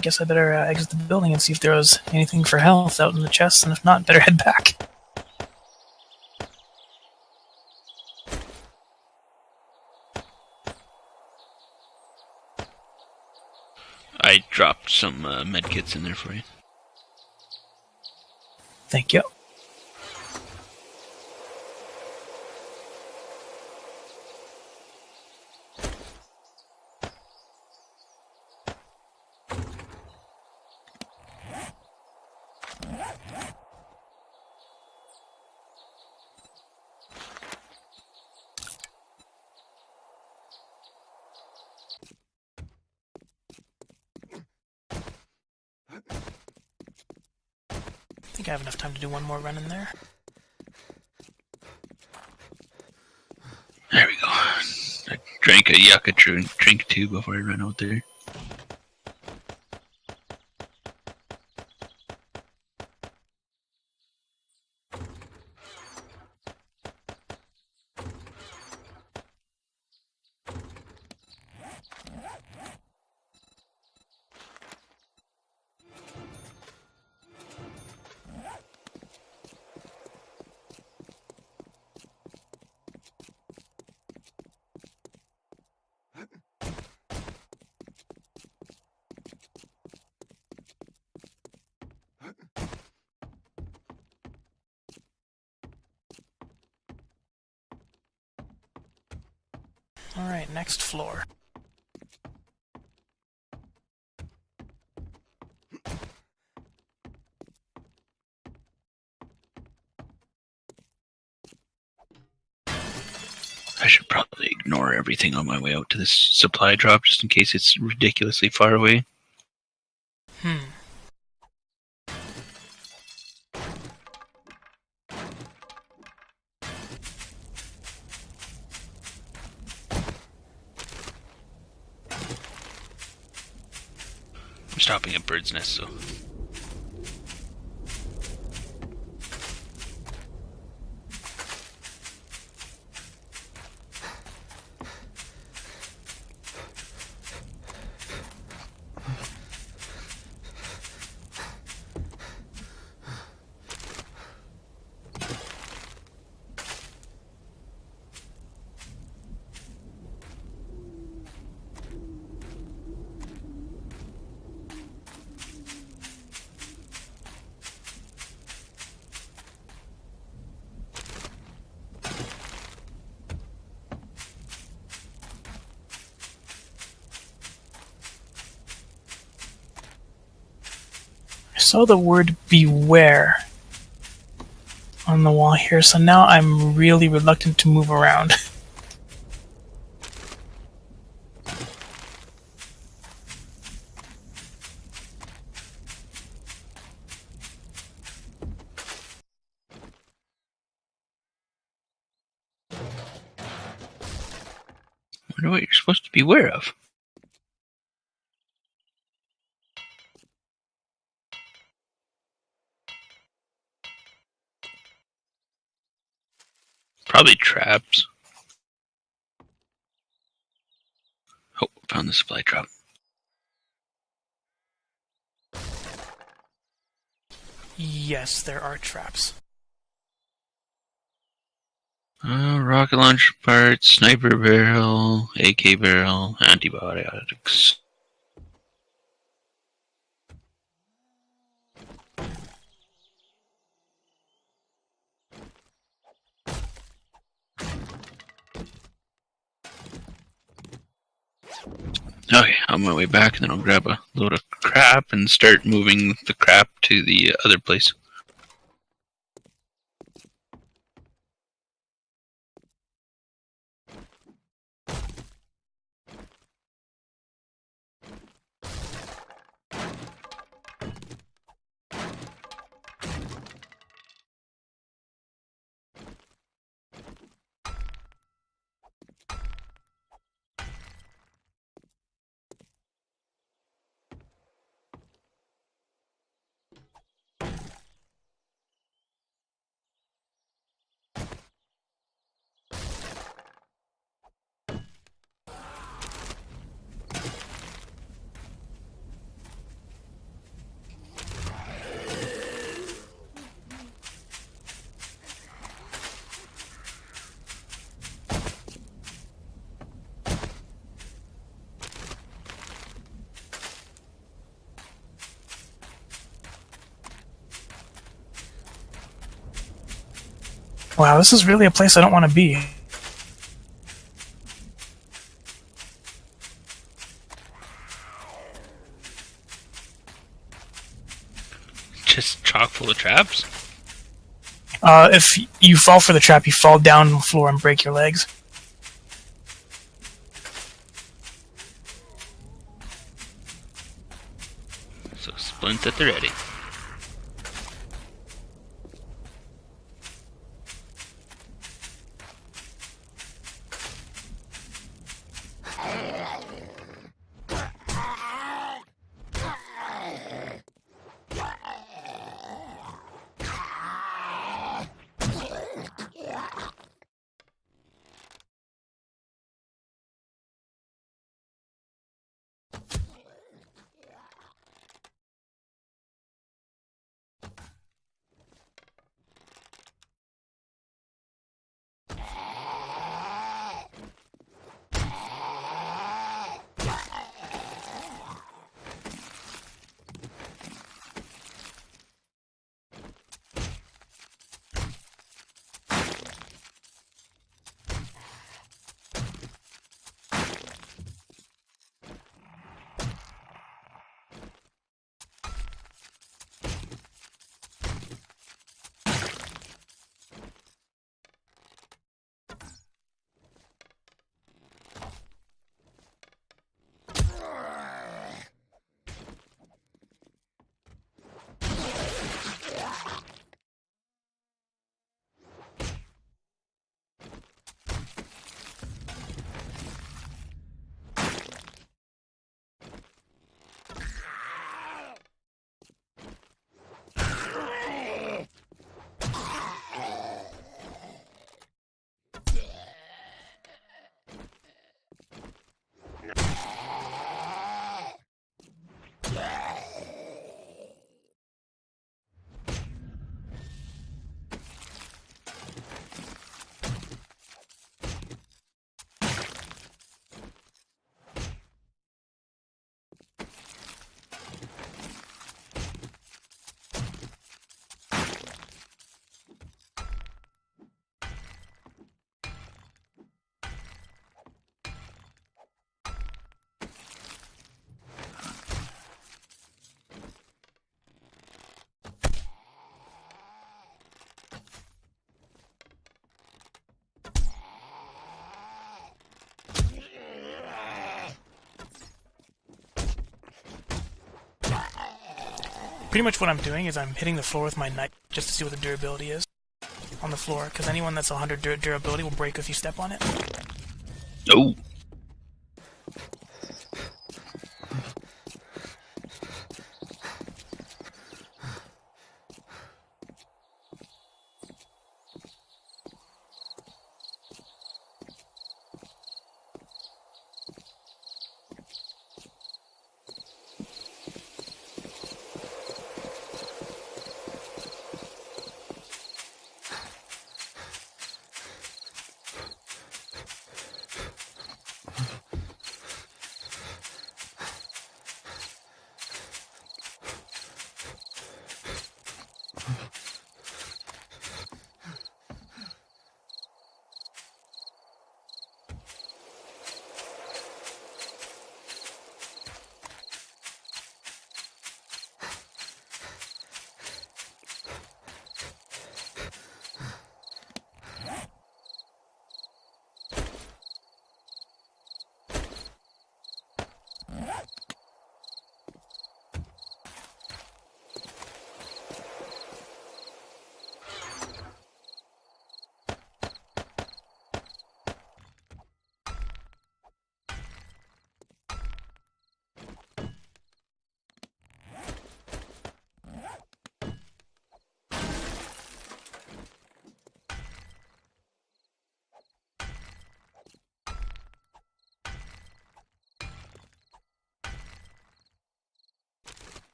Speaker 2: Guess I better exit the building and see if there was anything for health out in the chests, and if not, better head back.
Speaker 3: I dropped some medkits in there for you.
Speaker 2: Thank you. I think I have enough time to do one more run in there.
Speaker 3: There we go. I drank a yucca drink too before I ran out there.
Speaker 2: Alright, next floor.
Speaker 3: I should probably ignore everything on my way out to this supply drop just in case it's ridiculously far away. I'm stopping at Bird's Nest, so
Speaker 2: saw the word beware on the wall here, so now I'm really reluctant to move around.
Speaker 3: Wonder what you're supposed to beware of. Probably traps. Oh, found the supply drop.
Speaker 2: Yes, there are traps.
Speaker 3: Rocket launcher parts, sniper barrel, AK barrel, antibiotics. Okay, on my way back, and then I'll grab a load of crap and start moving the crap to the other place.
Speaker 2: Wow, this is really a place I don't want to be.
Speaker 3: Just chock full of traps?
Speaker 2: If you fall for the trap, you fall down the floor and break your legs.
Speaker 3: So splints at the ready.
Speaker 2: Pretty much what I'm doing is I'm hitting the floor with my knife just to see what the durability is on the floor, because anyone that's 100 durability will break if you step on it.
Speaker 3: Oh.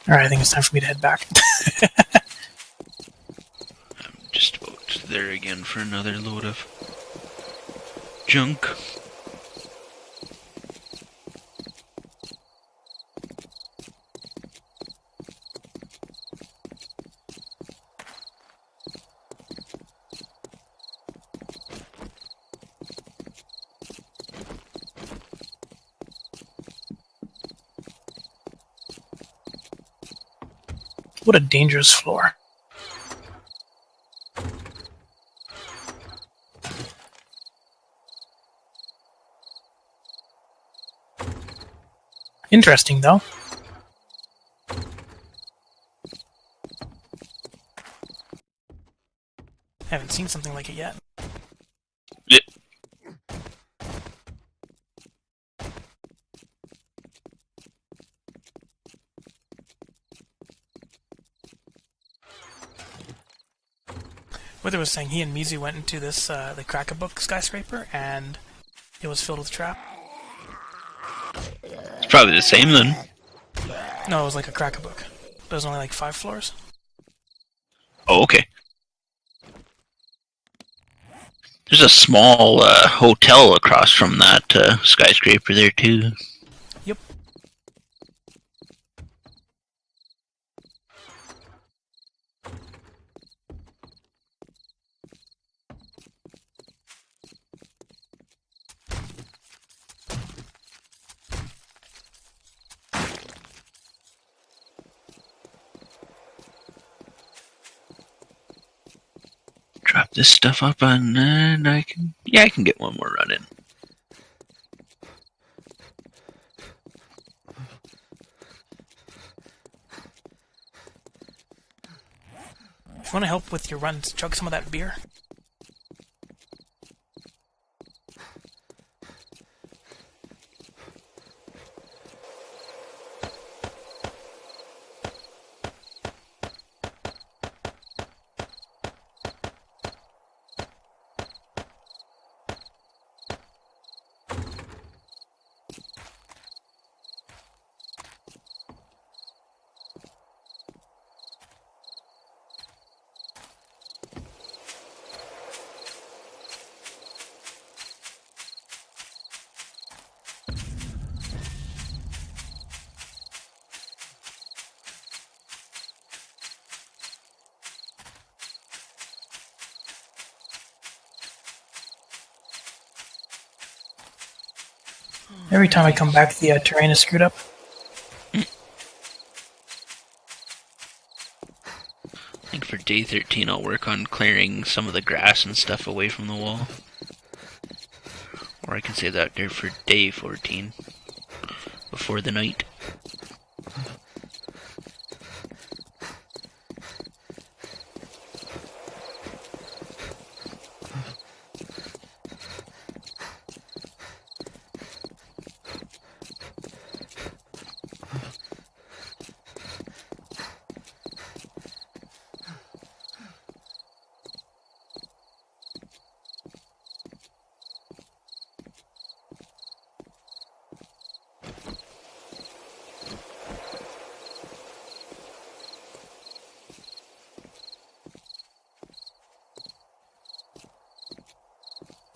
Speaker 2: Alright, I think it's time for me to head back.
Speaker 3: I'm just about there again for another load of junk.
Speaker 2: What a dangerous floor. Interesting, though. Haven't seen something like it yet.
Speaker 3: Yeah.
Speaker 2: Wither was saying he and Mizu went into this, the Crack-a-Book skyscraper, and it was filled with trap.
Speaker 3: It's probably the same then.
Speaker 2: No, it was like a Crack-a-Book. But it was only like 5 floors.
Speaker 3: Oh, okay. There's a small hotel across from that skyscraper there too.
Speaker 2: Yep.
Speaker 3: this stuff up and I can get one more run in.
Speaker 2: If you want to help with your runs, chug some of that beer. Every time I come back, the terrain is screwed up.
Speaker 3: I think for day 13 I'll work on clearing some of the grass and stuff away from the wall. Or I can save that there for day 14, before the night.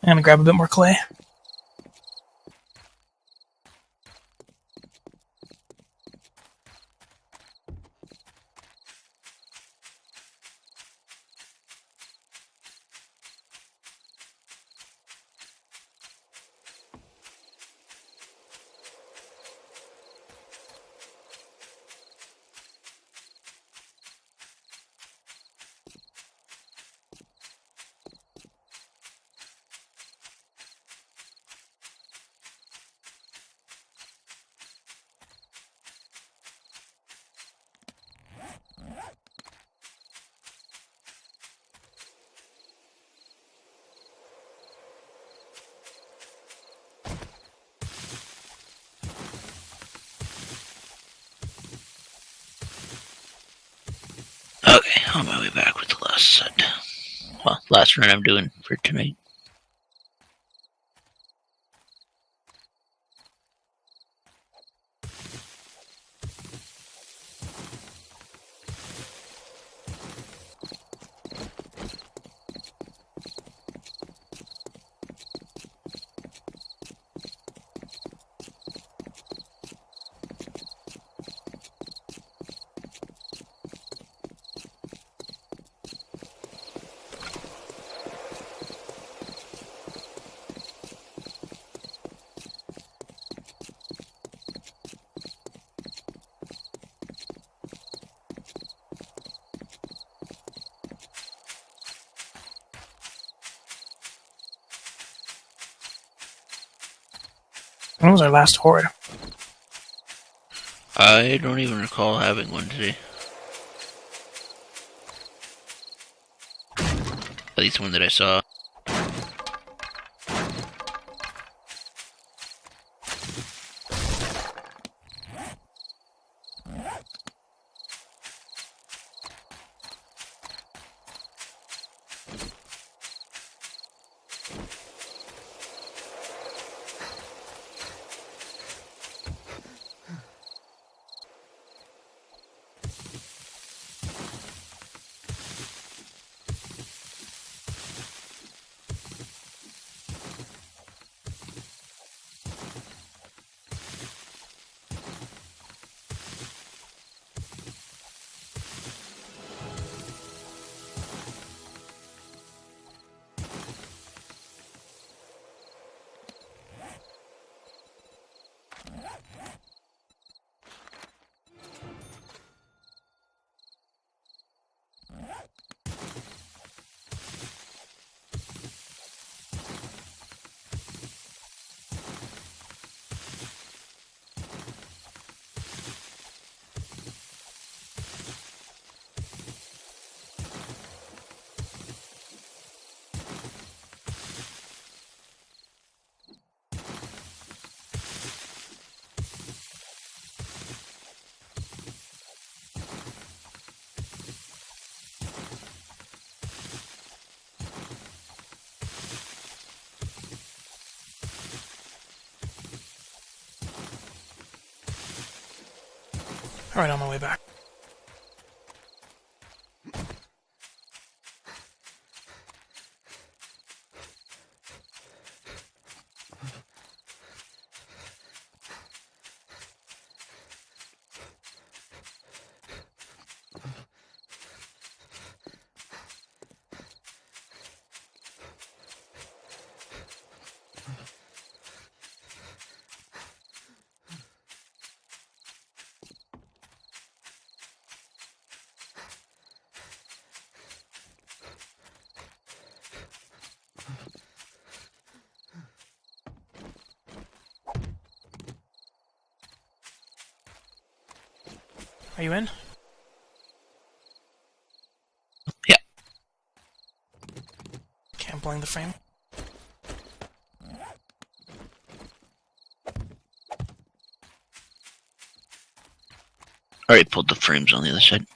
Speaker 2: I'm gonna grab a bit more clay.
Speaker 3: Okay, on my way back with the last set. Well, last run I'm doing for tonight.
Speaker 2: When was our last horde?
Speaker 3: I don't even recall having one today. At least one that I saw.
Speaker 2: Alright, on my way back. Are you in?
Speaker 3: Yeah.
Speaker 2: Okay, I'm pulling the frame.
Speaker 3: Alright, pulled the frames on the other side.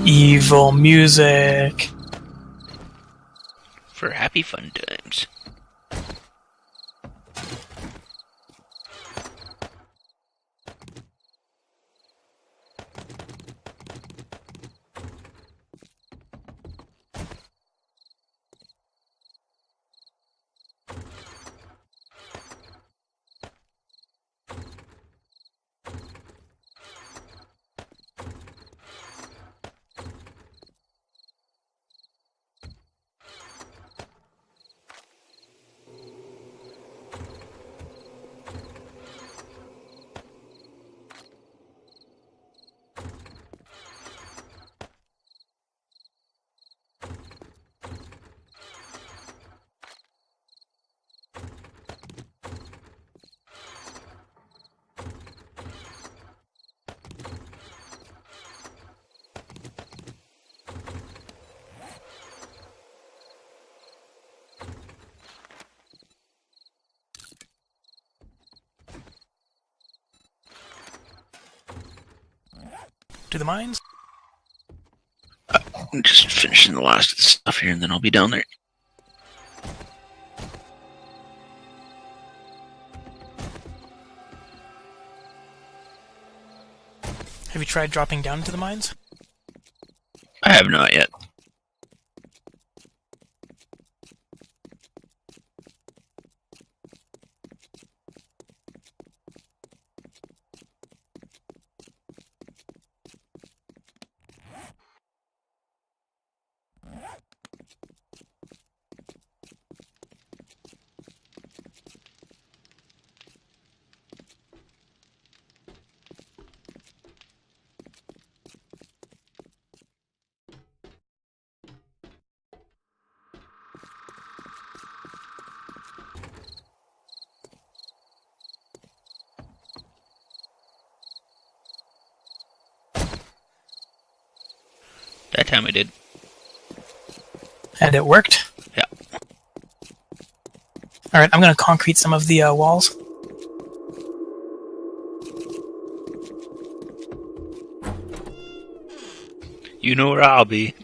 Speaker 2: Evil music.
Speaker 3: For happy fun times.
Speaker 2: To the mines?
Speaker 3: I'm just finishing the last of the stuff here and then I'll be down there.
Speaker 2: Have you tried dropping down into the mines?
Speaker 3: I have not yet. That time I did.
Speaker 2: And it worked?
Speaker 3: Yeah.
Speaker 2: Alright, I'm gonna concrete some of the walls.
Speaker 3: You know where I'll be.
Speaker 2: Do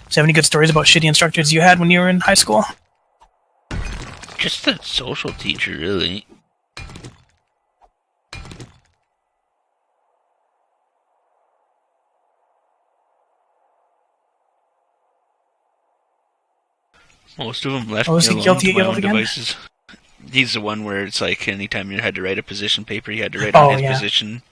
Speaker 2: you have any good stories about shitty instructors you had when you were in high school?
Speaker 3: Just that social teacher, really. Most of them left
Speaker 2: Oh,
Speaker 3: me
Speaker 2: was he
Speaker 3: alone
Speaker 2: guilty
Speaker 3: to my
Speaker 2: of
Speaker 3: own
Speaker 2: again?
Speaker 3: devices. He's the one where it's like anytime you had to write a position paper, you had to write on
Speaker 2: Oh,
Speaker 3: his
Speaker 2: yeah.
Speaker 3: position.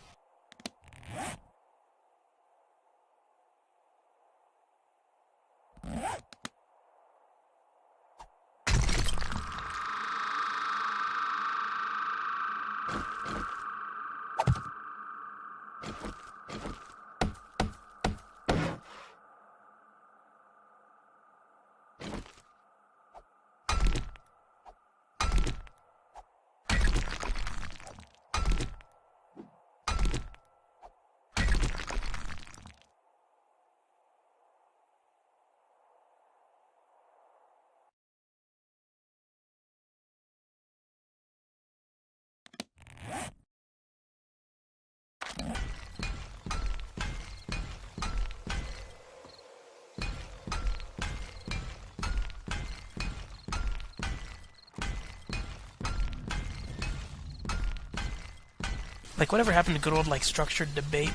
Speaker 2: Like, whatever happened to good old, like, structured debate?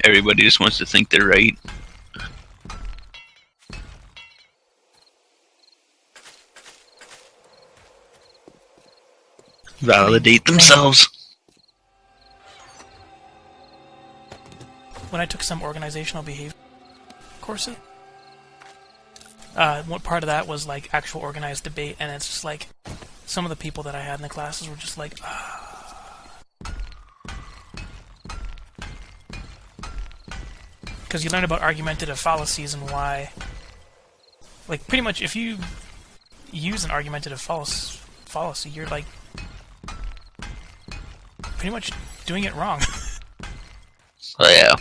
Speaker 3: Everybody just wants to think they're right. Validate themselves.
Speaker 2: When I took some organizational behavior courses, one part of that was, like, actual organized debate, and it's just, like, some of the people that I had in the classes were just like, because you learn about argumentative fallacies and why, like, pretty much if you use an argumentative fallacy, you're, like, pretty much doing it wrong.
Speaker 3: Oh yeah.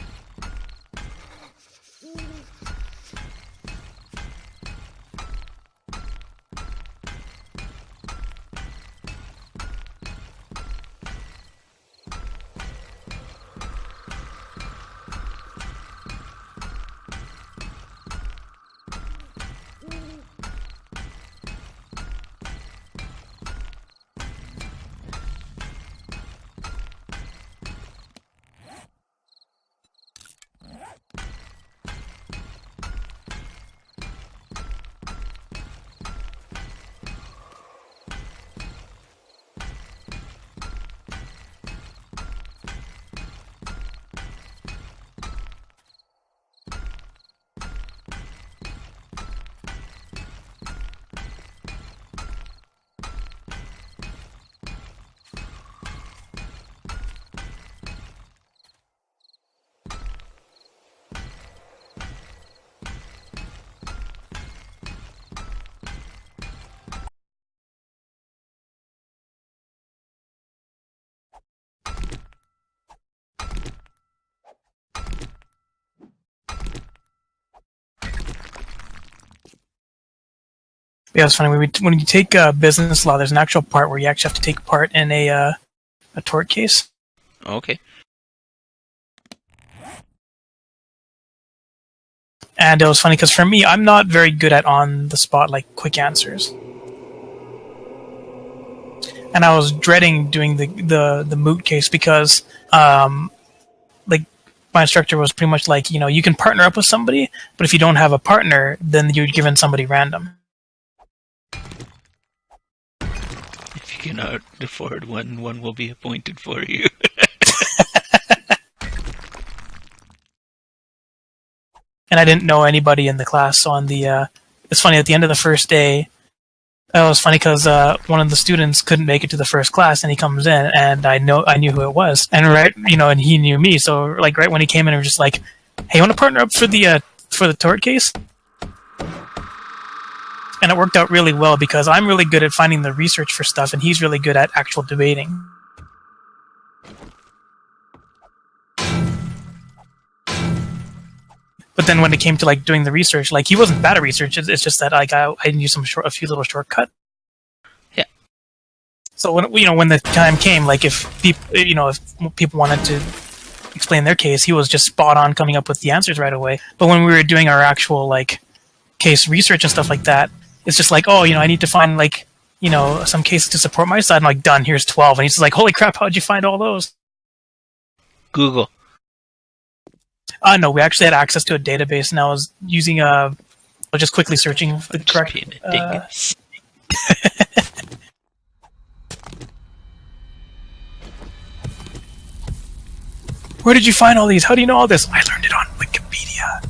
Speaker 2: Yeah, it's funny. When you take business law, there's an actual part where you actually have to take part in a tort case.
Speaker 3: Okay.
Speaker 2: And it was funny because for me, I'm not very good at on the spot, like, quick answers. And I was dreading doing the moot case because, like, my instructor was pretty much like, you can partner up with somebody, but if you don't have a partner, then you're given somebody random.
Speaker 3: If you cannot afford one, one will be appointed for you.
Speaker 2: And I didn't know anybody in the class, so it's funny, at the end of the first day, it was funny because one of the students couldn't make it to the first class, and he comes in, and I knew who it was, and and he knew me, so, like, right when he came in, we were just like, "Hey, you want to partner up for the tort case?" And it worked out really well because I'm really good at finding the research for stuff, and he's really good at actual debating. But then when it came to like doing the research, like he wasn't bad at research. It's just that like I used a few little shortcut.
Speaker 3: Yeah.
Speaker 2: So when the time came, like if people wanted to explain their case, he was just spot on coming up with the answers right away. But when we were doing our actual like case research and stuff like that, it's just like, oh, I need to find like some cases to support my side. I'm like, done. Here's 12, and he's just like, holy crap, how'd you find all those?
Speaker 3: Google.
Speaker 2: No, we actually had access to a database, and I was using just quickly searching for the correct. Where did you find all these? How do you know all this? I learned it on Wikipedia.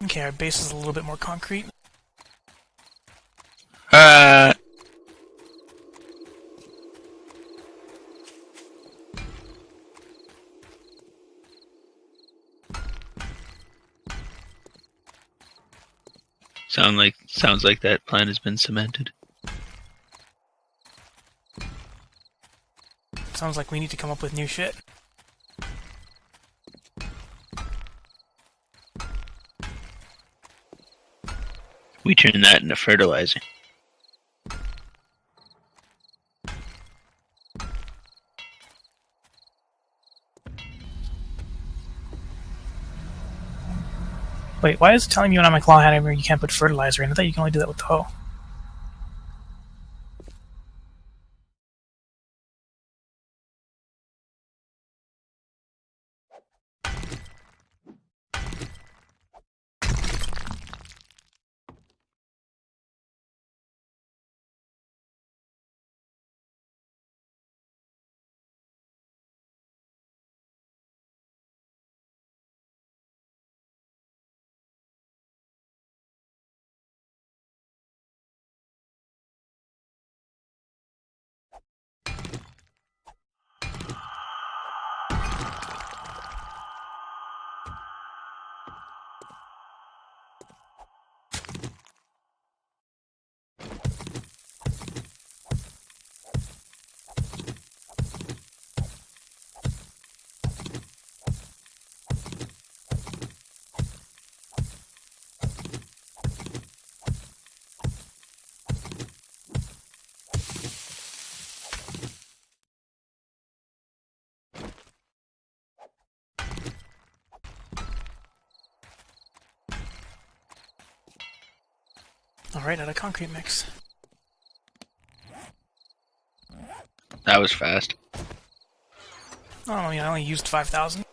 Speaker 2: Okay, our base is a little bit more concrete.
Speaker 3: Sounds like that plan has been cemented.
Speaker 2: Sounds like we need to come up with new shit.
Speaker 3: We turn that into fertilizer.
Speaker 2: Wait, why is it telling me when I'm a claw hammer you can't put fertilizer in? I thought you can only do that with the hoe. Alright, out of concrete mix.
Speaker 3: That was fast.
Speaker 2: Oh, I only used 5,000.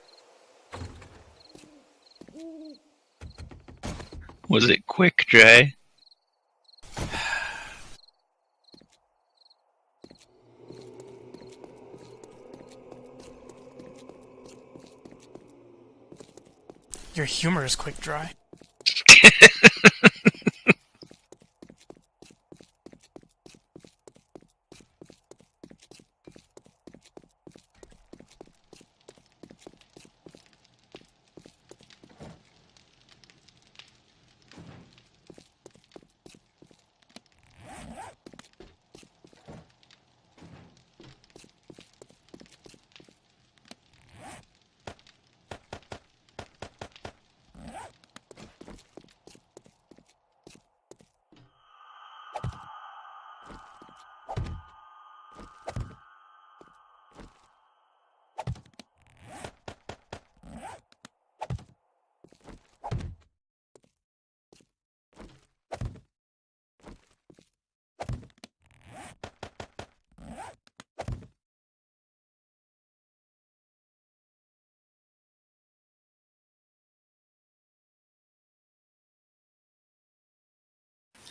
Speaker 3: Was it quick, Dre?
Speaker 2: Your humor is quick dry.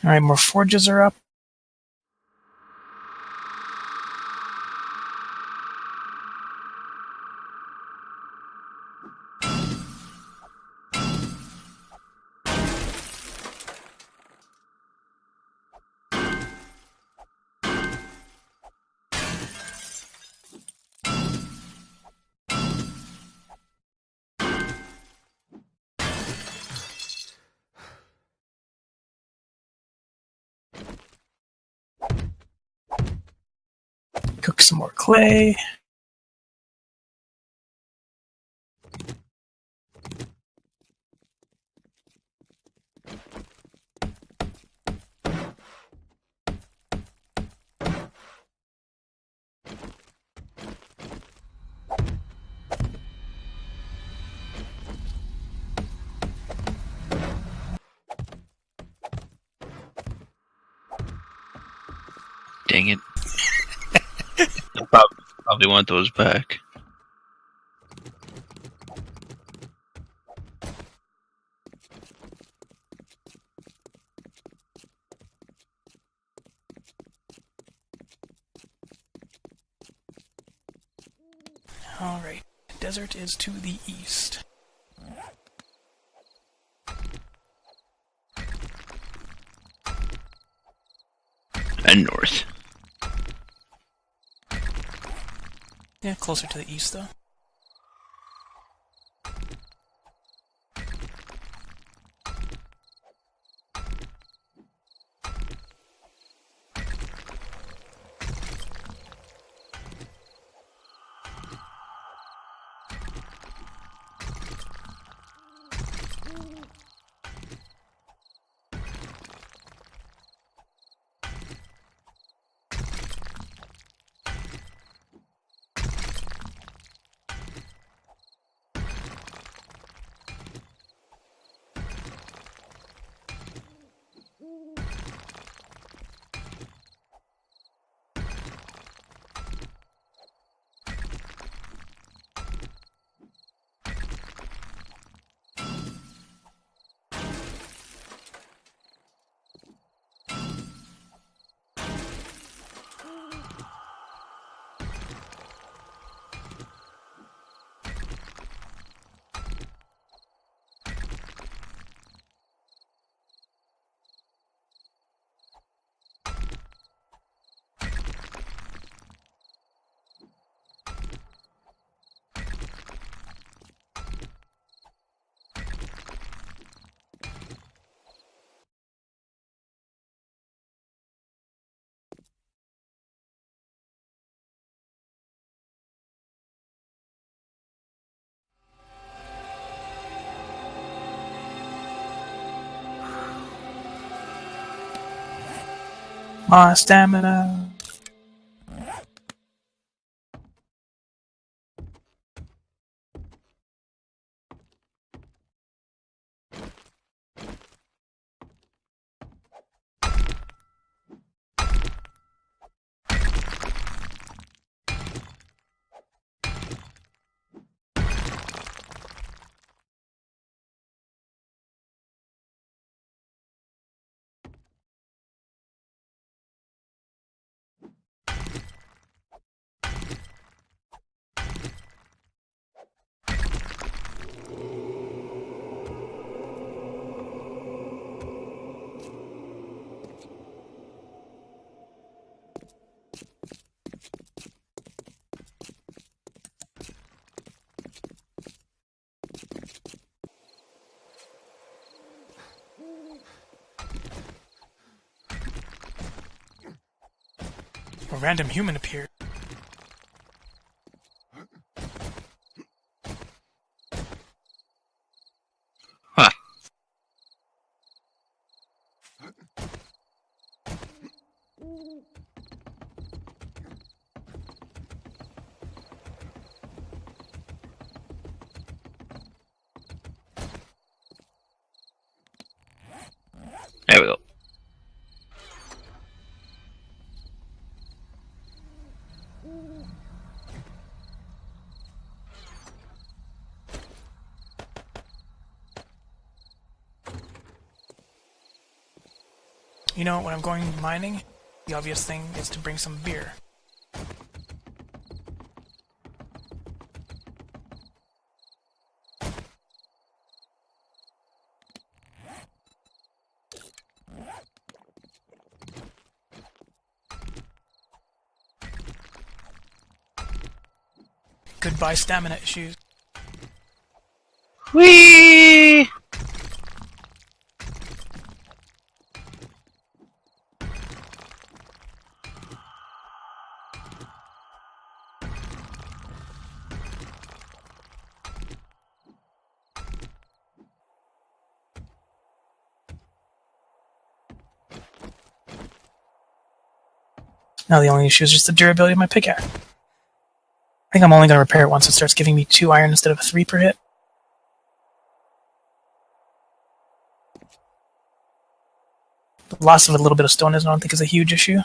Speaker 2: Alright, more forges are up. Cook some more clay.
Speaker 3: Dang it. I probably want those back.
Speaker 2: Alright, desert is to the east.
Speaker 3: And north.
Speaker 2: Yeah, closer to the east though. My stamina. A random human appeared.
Speaker 3: Huh. There we go.
Speaker 2: You know, when I'm going mining, the obvious thing is to bring some beer. Goodbye stamina issues.
Speaker 3: Whee!
Speaker 2: Now the only issue is just the durability of my pickaxe. I think I'm only going to repair it once it starts giving me 2 iron instead of 3 per hit. The loss of a little bit of stone I don't think is a huge issue.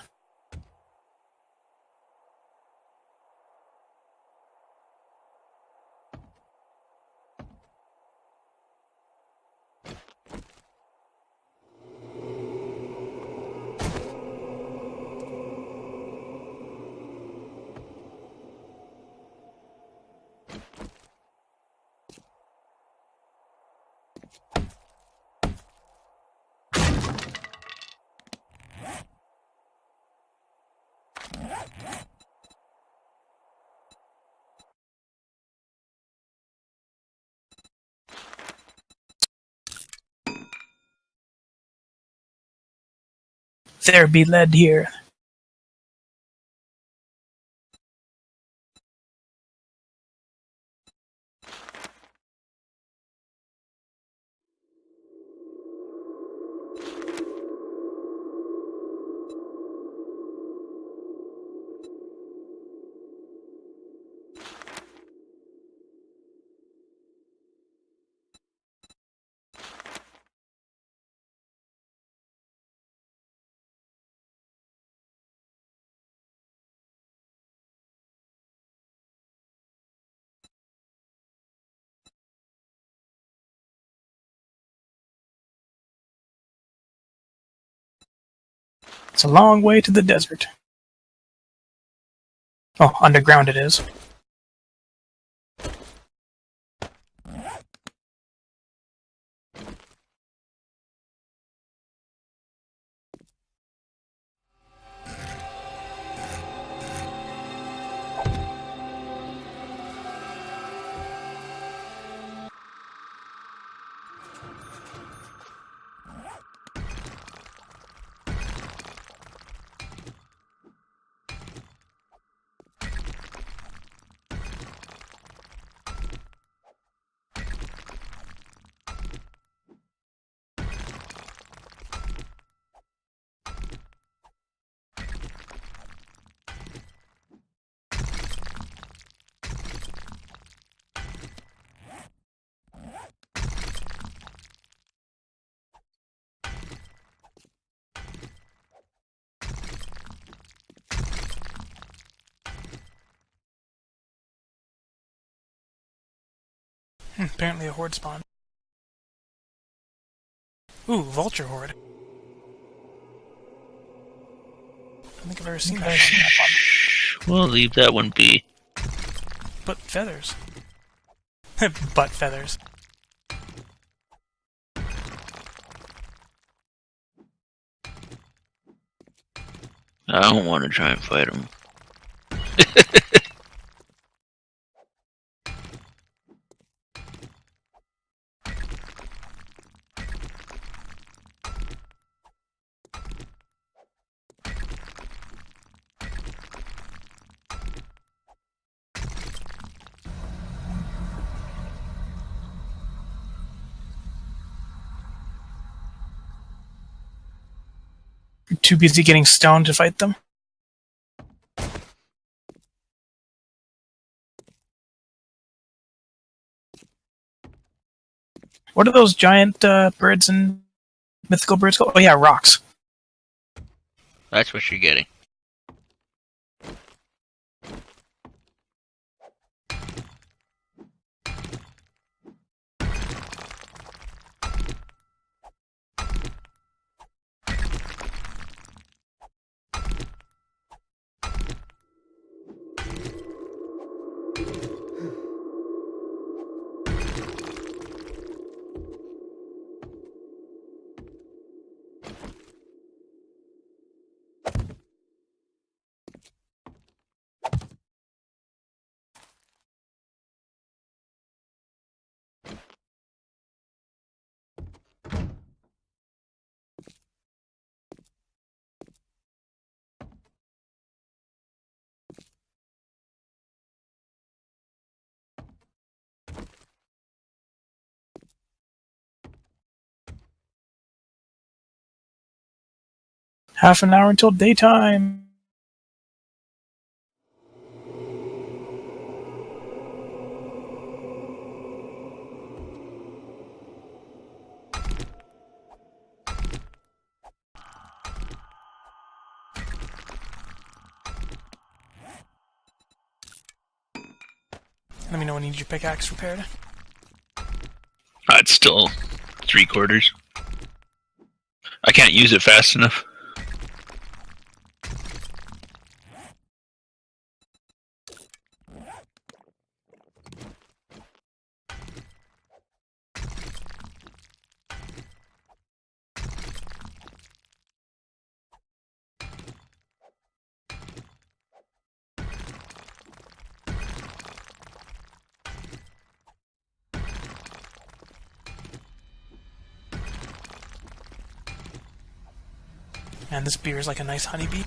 Speaker 2: There be lead here. It's a long way to the desert. Oh, underground it is. Apparently a horde spawn. Ooh, vulture horde. I don't think I've ever seen that one.
Speaker 3: We'll leave that one be.
Speaker 2: But feathers. Butt feathers.
Speaker 3: I don't want to try and fight him.
Speaker 2: You're too busy getting stoned to fight them. What are those giant birds and mythical birds called? Oh yeah, rocks.
Speaker 3: That's what you're getting.
Speaker 2: Half an hour until daytime. Let me know when you need your pickaxe repaired.
Speaker 3: It's still 3/4. I can't use it fast enough.
Speaker 2: Man, this beer is like a nice honeybee.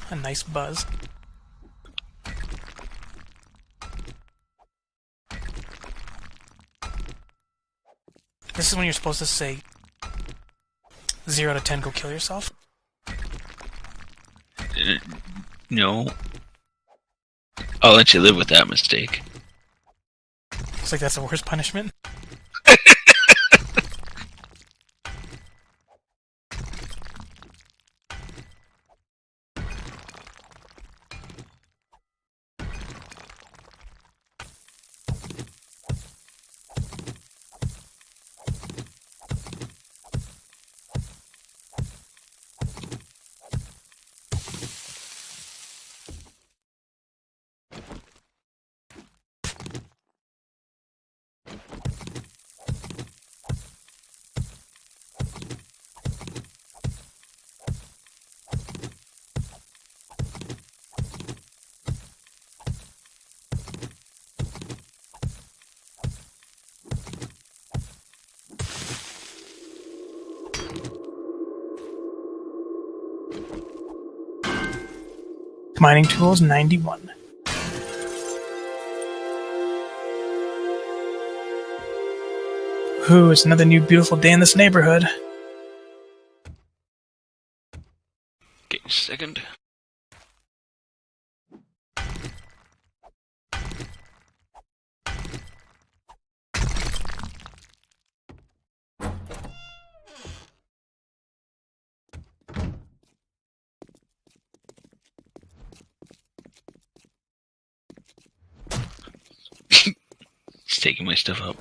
Speaker 2: A nice buzz. This is when you're supposed to say 0 to 10, go kill yourself.
Speaker 3: No. I'll let you live with that mistake.
Speaker 2: It's like that's the worst punishment. Mining tools 91. Ooh, it's another new beautiful day in this neighborhood.
Speaker 3: Okay, second. It's taking my stuff up.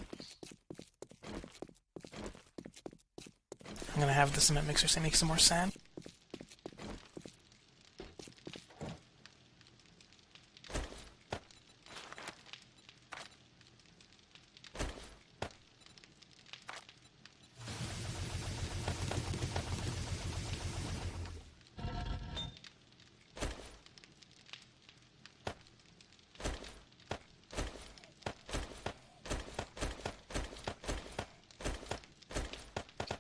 Speaker 2: I'm gonna have the cement mixer so make some more sand.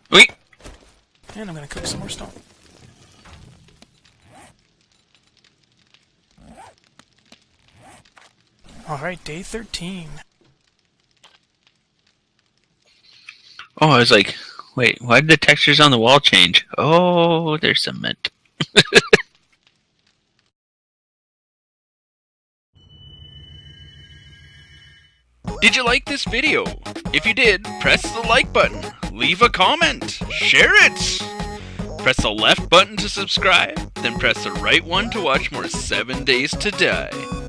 Speaker 3: Wait!
Speaker 2: And I'm gonna cook some more stone. Alright, day 13.
Speaker 3: Oh, I was like, wait, why did the textures on the wall change? Oh, there's cement. Did you like this video? If you did, press the like button, leave a comment, share it! Press the left button to subscribe, then press the right one to watch more 7 Days to Die.